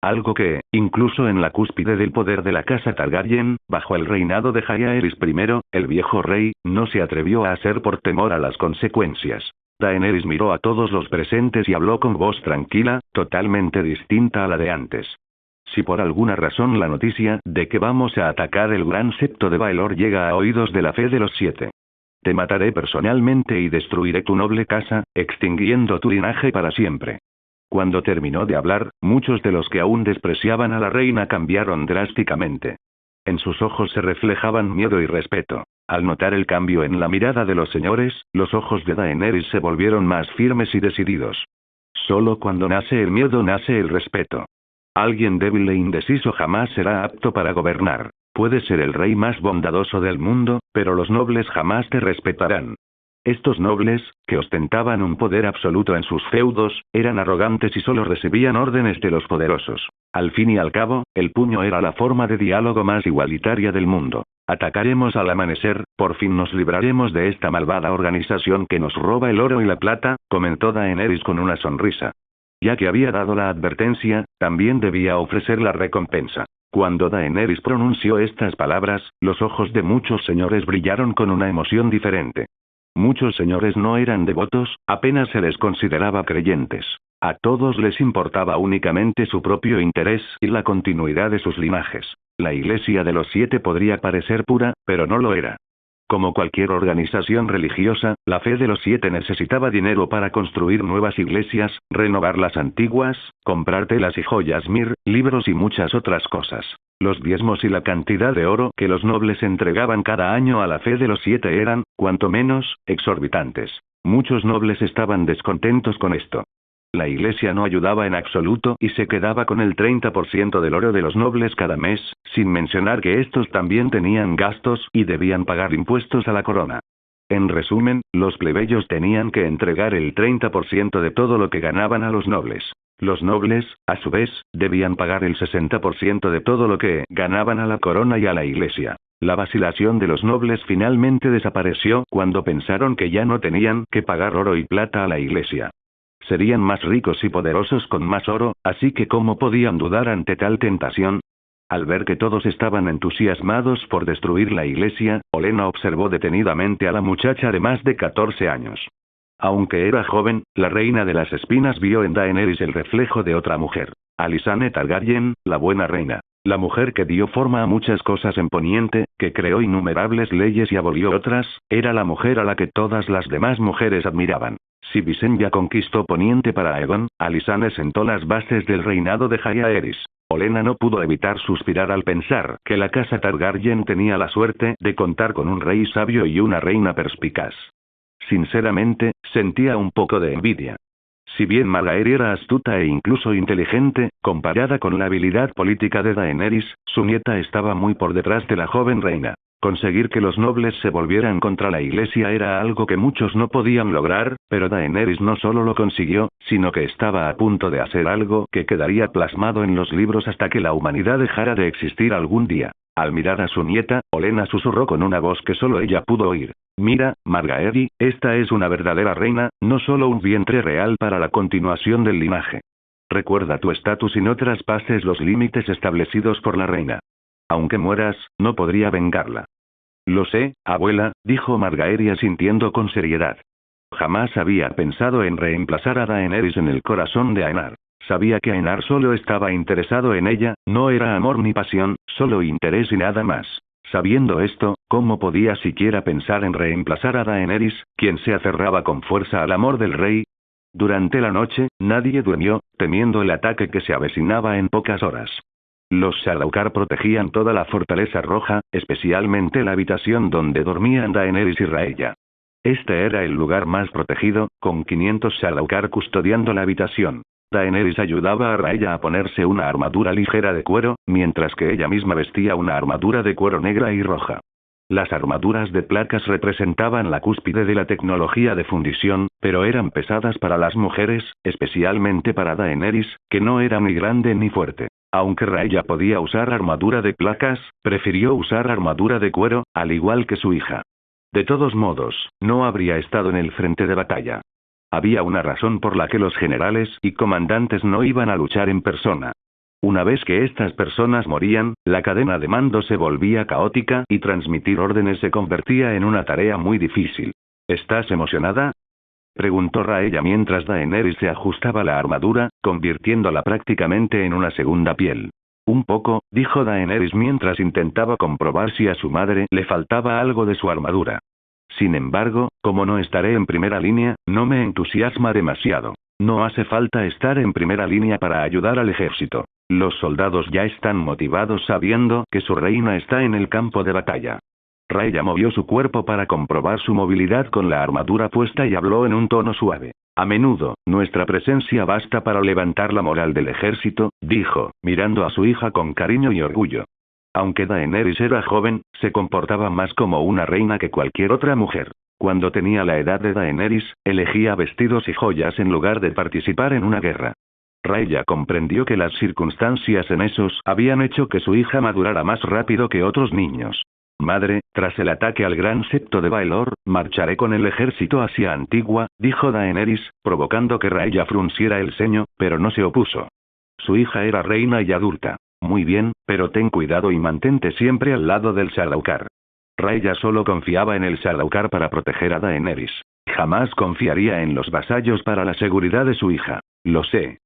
Algo que, incluso en la cúspide del poder de la casa Targaryen, bajo el reinado de Jaehaerys I, el viejo rey, no se atrevió a hacer por temor a las consecuencias. Daenerys miró a todos los presentes y habló con voz tranquila, totalmente distinta a la de antes. Si por alguna razón la noticia de que vamos a atacar el Gran Septo de Baelor llega a oídos de la fe de los 7. Te mataré personalmente y destruiré tu noble casa, extinguiendo tu linaje para siempre. Cuando terminó de hablar, muchos de los que aún despreciaban a la reina cambiaron drásticamente. En sus ojos se reflejaban miedo y respeto. Al notar el cambio en la mirada de los señores, los ojos de Daenerys se volvieron más firmes y decididos. Solo cuando nace el miedo nace el respeto. Alguien débil e indeciso jamás será apto para gobernar. Puede ser el rey más bondadoso del mundo, pero los nobles jamás te respetarán. Estos nobles, que ostentaban un poder absoluto en sus feudos, eran arrogantes y solo recibían órdenes de los poderosos. Al fin y al cabo, el puño era la forma de diálogo más igualitaria del mundo. Atacaremos al amanecer, por fin nos libraremos de esta malvada organización que nos roba el oro y la plata, comentó Daenerys con una sonrisa. Ya que había dado la advertencia, también debía ofrecer la recompensa. Cuando Daenerys pronunció estas palabras, los ojos de muchos señores brillaron con una emoción diferente. Muchos señores no eran devotos, apenas se les consideraba creyentes. A todos les importaba únicamente su propio interés y la continuidad de sus linajes. La iglesia de los 7 podría parecer pura, pero no lo era. Como cualquier organización religiosa, la Fe de los Siete necesitaba dinero para construir nuevas iglesias, renovar las antiguas, comprar telas y joyas libros y muchas otras cosas. Los diezmos y la cantidad de oro que los nobles entregaban cada año a la Fe de los Siete eran, cuanto menos, exorbitantes. Muchos nobles estaban descontentos con esto. La iglesia no ayudaba en absoluto y se quedaba con el 30% del oro de los nobles cada mes, sin mencionar que estos también tenían gastos y debían pagar impuestos a la corona. En resumen, los plebeyos tenían que entregar el 30% de todo lo que ganaban a los nobles. Los nobles, a su vez, debían pagar el 60% de todo lo que ganaban a la corona y a la iglesia. La vacilación de los nobles finalmente desapareció cuando pensaron que ya no tenían que pagar oro y plata a la iglesia. Serían más ricos y poderosos con más oro, así que ¿cómo podían dudar ante tal tentación? Al ver que todos estaban entusiasmados por destruir la iglesia, Olenna observó detenidamente a la muchacha de más de 14 años. Aunque era joven, la reina de las espinas vio en Daenerys el reflejo de otra mujer. Alysanne Targaryen, la buena reina. La mujer que dio forma a muchas cosas en Poniente, que creó innumerables leyes y abolió otras, era la mujer a la que todas las demás mujeres admiraban. Si Visenya conquistó Poniente para Aegon, Alysanne sentó las bases del reinado de Jaehaerys. Olenna no pudo evitar suspirar al pensar que la casa Targaryen tenía la suerte de contar con un rey sabio y una reina perspicaz. Sinceramente, sentía un poco de envidia. Si bien Margaery era astuta e incluso inteligente, comparada con la habilidad política de Daenerys, su nieta estaba muy por detrás de la joven reina. Conseguir que los nobles se volvieran contra la iglesia era algo que muchos no podían lograr, pero Daenerys no solo lo consiguió, sino que estaba a punto de hacer algo que quedaría plasmado en los libros hasta que la humanidad dejara de existir algún día. Al mirar a su nieta, Olenna susurró con una voz que solo ella pudo oír. Mira, Margaery, esta es una verdadera reina, no solo un vientre real para la continuación del linaje. Recuerda tu estatus y no traspases los límites establecidos por la reina. Aunque mueras, no podría vengarla. Lo sé, abuela, dijo Margaery asintiendo con seriedad. Jamás había pensado en reemplazar a Daenerys en el corazón de Aenar. Sabía que Aenar solo estaba interesado en ella, no era amor ni pasión, solo interés y nada más. Sabiendo esto, ¿cómo podía siquiera pensar en reemplazar a Daenerys, quien se aferraba con fuerza al amor del rey? Durante la noche, nadie durmió, temiendo el ataque que se avecinaba en pocas horas. Los Sardaukar protegían toda la fortaleza roja, especialmente la habitación donde dormían Daenerys y Rhaella. Este era el lugar más protegido, con 500 Sardaukar custodiando la habitación. Daenerys ayudaba a Rhaella a ponerse una armadura ligera de cuero, mientras que ella misma vestía una armadura de cuero negra y roja. Las armaduras de placas representaban la cúspide de la tecnología de fundición, pero eran pesadas para las mujeres, especialmente para Daenerys, que no era ni grande ni fuerte. Aunque Rhaella podía usar armadura de placas, prefirió usar armadura de cuero, al igual que su hija. De todos modos, no habría estado en el frente de batalla. Había una razón por la que los generales y comandantes no iban a luchar en persona. Una vez que estas personas morían, la cadena de mando se volvía caótica y transmitir órdenes se convertía en una tarea muy difícil. ¿Estás emocionada?, preguntó Rhaella mientras Daenerys se ajustaba la armadura, convirtiéndola prácticamente en una segunda piel. Un poco, dijo Daenerys mientras intentaba comprobar si a su madre le faltaba algo de su armadura. Sin embargo, como no estaré en primera línea, no me entusiasma demasiado. No hace falta estar en primera línea para ayudar al ejército. Los soldados ya están motivados sabiendo que su reina está en el campo de batalla. Rhaella movió su cuerpo para comprobar su movilidad con la armadura puesta y habló en un tono suave. A menudo, nuestra presencia basta para levantar la moral del ejército, dijo, mirando a su hija con cariño y orgullo. Aunque Daenerys era joven, se comportaba más como una reina que cualquier otra mujer. Cuando tenía la edad de Daenerys, elegía vestidos y joyas en lugar de participar en una guerra. Rhaella comprendió que las circunstancias en esos habían hecho que su hija madurara más rápido que otros niños. Madre, tras el ataque al gran septo de Baelor, marcharé con el ejército hacia Antigua, dijo Daenerys, provocando que Rhaella frunciera el ceño, pero no se opuso. Su hija era reina y adulta. Muy bien, pero ten cuidado y mantente siempre al lado del Sardaukar. Rhaella solo confiaba en el Sardaukar para proteger a Daenerys. Jamás confiaría en los vasallos para la seguridad de su hija. Lo sé.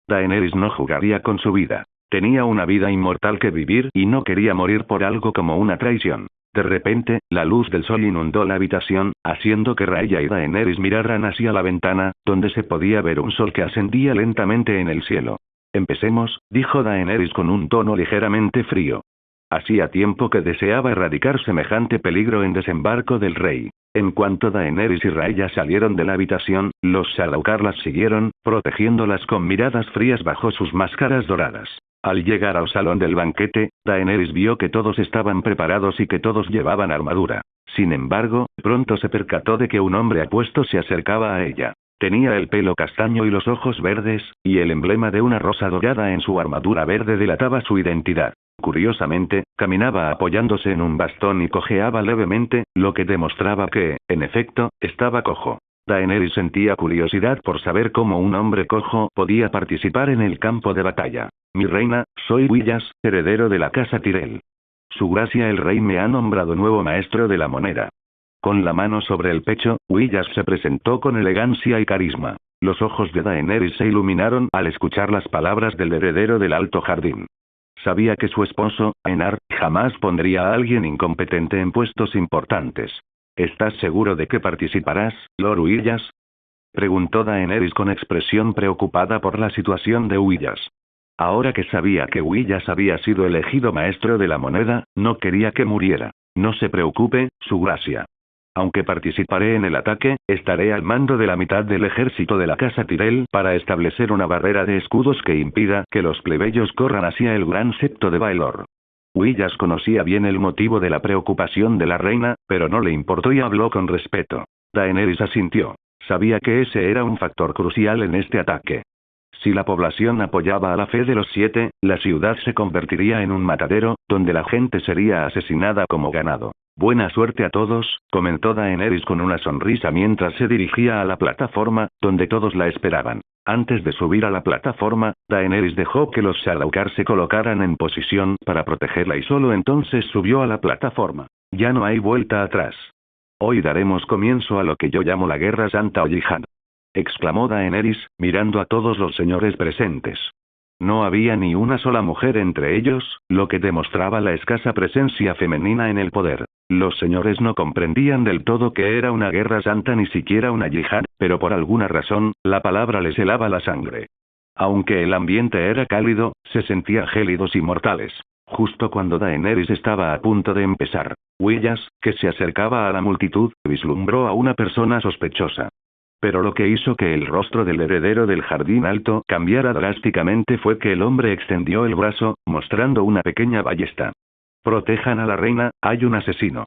Daenerys no jugaría con su vida. Tenía una vida inmortal que vivir y no quería morir por algo como una traición. De repente, la luz del sol inundó la habitación, haciendo que Raya y Daenerys miraran hacia la ventana, donde se podía ver un sol que ascendía lentamente en el cielo. Empecemos, dijo Daenerys con un tono ligeramente frío. Hacía tiempo que deseaba erradicar semejante peligro en Desembarco del Rey. En cuanto Daenerys y Raya salieron de la habitación, los Sardaukar las siguieron, protegiéndolas con miradas frías bajo sus máscaras doradas. Al llegar al salón del banquete, Daenerys vio que todos estaban preparados y que todos llevaban armadura. Sin embargo, pronto se percató de que un hombre apuesto se acercaba a ella. Tenía el pelo castaño y los ojos verdes, y el emblema de una rosa dorada en su armadura verde delataba su identidad. Curiosamente, caminaba apoyándose en un bastón y cojeaba levemente, lo que demostraba que, en efecto, estaba cojo. Daenerys sentía curiosidad por saber cómo un hombre cojo podía participar en el campo de batalla. Mi reina, soy Willas, heredero de la casa Tyrell. Su gracia el rey me ha nombrado nuevo maestro de la moneda. Con la mano sobre el pecho, Willas se presentó con elegancia y carisma. Los ojos de Daenerys se iluminaron al escuchar las palabras del heredero del Alto Jardín. Sabía que su esposo, Aenar, jamás pondría a alguien incompetente en puestos importantes. ¿Estás seguro de que participarás, Lord Willas? Preguntó Daenerys con expresión preocupada por la situación de Willas. Ahora que sabía que Willas había sido elegido maestro de la moneda, no quería que muriera. No se preocupe, su gracia. Aunque participaré en el ataque, estaré al mando de la mitad del ejército de la casa Tyrell para establecer una barrera de escudos que impida que los plebeyos corran hacia el gran septo de Baelor. Willas conocía bien el motivo de la preocupación de la reina, pero no le importó y habló con respeto. Daenerys asintió. Sabía que ese era un factor crucial en este ataque. Si la población apoyaba a la fe de los 7, la ciudad se convertiría en un matadero, donde la gente sería asesinada como ganado. Buena suerte a todos, comentó Daenerys con una sonrisa mientras se dirigía a la plataforma, donde todos la esperaban. Antes de subir a la plataforma, Daenerys dejó que los Sardaukar se colocaran en posición para protegerla y solo entonces subió a la plataforma. Ya no hay vuelta atrás. Hoy daremos comienzo a lo que yo llamo la Guerra Santa o Yihad, exclamó Daenerys, mirando a todos los señores presentes. No había ni una sola mujer entre ellos, lo que demostraba la escasa presencia femenina en el poder. Los señores no comprendían del todo que era una guerra santa ni siquiera una yihad, pero por alguna razón, la palabra les helaba la sangre. Aunque el ambiente era cálido, se sentía gélidos y mortales. Justo cuando Daenerys estaba a punto de empezar, Willas, que se acercaba a la multitud, vislumbró a una persona sospechosa. Pero lo que hizo que el rostro del heredero del Jardín Alto cambiara drásticamente fue que el hombre extendió el brazo, mostrando una pequeña ballesta. «Protejan a la reina, hay un asesino».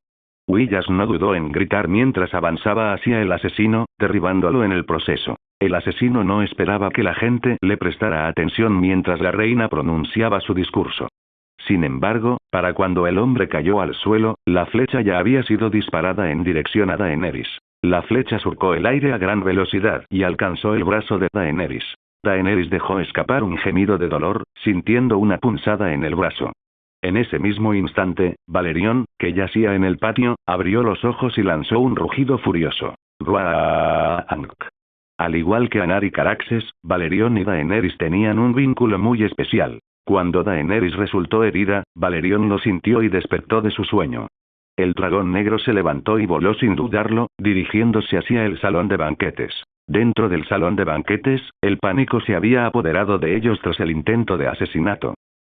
Willas no dudó en gritar mientras avanzaba hacia el asesino, derribándolo en el proceso. El asesino no esperaba que la gente le prestara atención mientras la reina pronunciaba su discurso. Sin embargo, para cuando el hombre cayó al suelo, la flecha ya había sido disparada en dirección a Daenerys. La flecha surcó el aire a gran velocidad y alcanzó el brazo de Daenerys. Daenerys dejó escapar un gemido de dolor, sintiendo una punzada en el brazo. En ese mismo instante, Valerion, que yacía en el patio, abrió los ojos y lanzó un rugido furioso. ¡Ruaank! Al igual que Aenar y Caraxes, Valerion y Daenerys tenían un vínculo muy especial. Cuando Daenerys resultó herida, Valerion lo sintió y despertó de su sueño. El dragón negro se levantó y voló sin dudarlo, dirigiéndose hacia el salón de banquetes. Dentro del salón de banquetes, el pánico se había apoderado de ellos tras el intento de asesinato.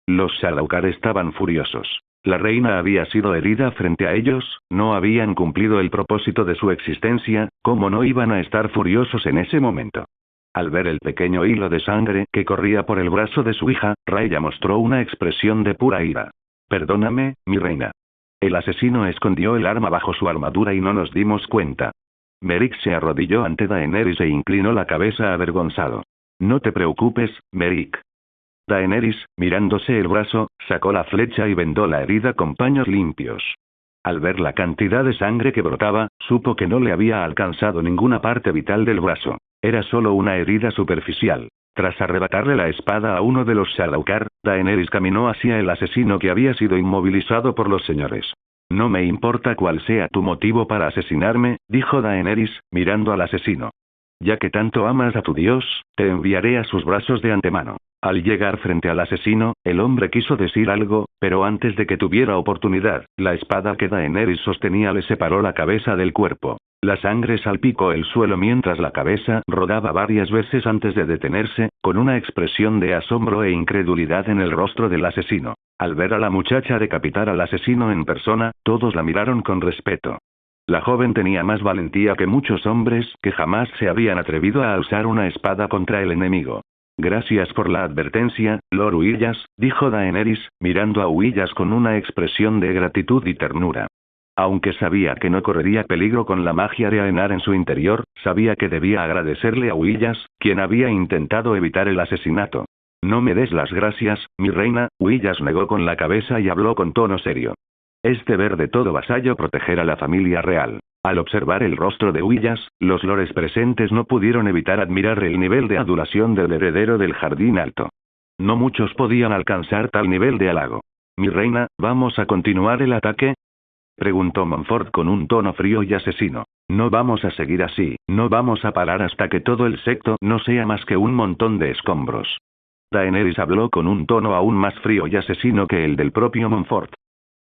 Los Sardaukar estaban furiosos. La reina había sido herida frente a ellos, no habían cumplido el propósito de su existencia, ¿cómo no iban a estar furiosos en ese momento? Al ver el pequeño hilo de sangre que corría por el brazo de su hija, Raya mostró una expresión de pura ira. «Perdóname, mi reina. El asesino escondió el arma bajo su armadura y no nos dimos cuenta». Merryk se arrodilló ante Daenerys e inclinó la cabeza avergonzado. «No te preocupes, Merryk». Daenerys, mirándose el brazo, sacó la flecha y vendó la herida con paños limpios. Al ver la cantidad de sangre que brotaba, supo que no le había alcanzado ninguna parte vital del brazo. Era solo una herida superficial. Tras arrebatarle la espada a uno de los Sardaukar, Daenerys caminó hacia el asesino que había sido inmovilizado por los señores. «No me importa cuál sea tu motivo para asesinarme», dijo Daenerys, mirando al asesino. «Ya que tanto amas a tu dios, te enviaré a sus brazos de antemano». Al llegar frente al asesino, el hombre quiso decir algo, pero antes de que tuviera oportunidad, la espada que Daenerys sostenía le separó la cabeza del cuerpo. La sangre salpicó el suelo mientras la cabeza rodaba varias veces antes de detenerse, con una expresión de asombro e incredulidad en el rostro del asesino. Al ver a la muchacha decapitar al asesino en persona, todos la miraron con respeto. La joven tenía más valentía que muchos hombres que jamás se habían atrevido a usar una espada contra el enemigo. Gracias por la advertencia, Lord Huillas, dijo Daenerys, mirando a Huillas con una expresión de gratitud y ternura. Aunque sabía que no correría peligro con la magia de Aenar en su interior, sabía que debía agradecerle a Huillas, quien había intentado evitar el asesinato. No me des las gracias, mi reina, Huillas negó con la cabeza y habló con tono serio. Es deber de todo vasallo proteger a la familia real. Al observar el rostro de Huillas, los lores presentes no pudieron evitar admirar el nivel de adulación del heredero del Jardín Alto. No muchos podían alcanzar tal nivel de halago. Mi reina, ¿vamos a continuar el ataque?, preguntó Montfort con un tono frío y asesino. No vamos a seguir así, no vamos a parar hasta que todo el secto no sea más que un montón de escombros. Daenerys habló con un tono aún más frío y asesino que el del propio Montfort.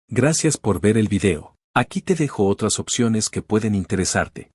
Gracias por ver el video. Aquí te dejo otras opciones que pueden interesarte.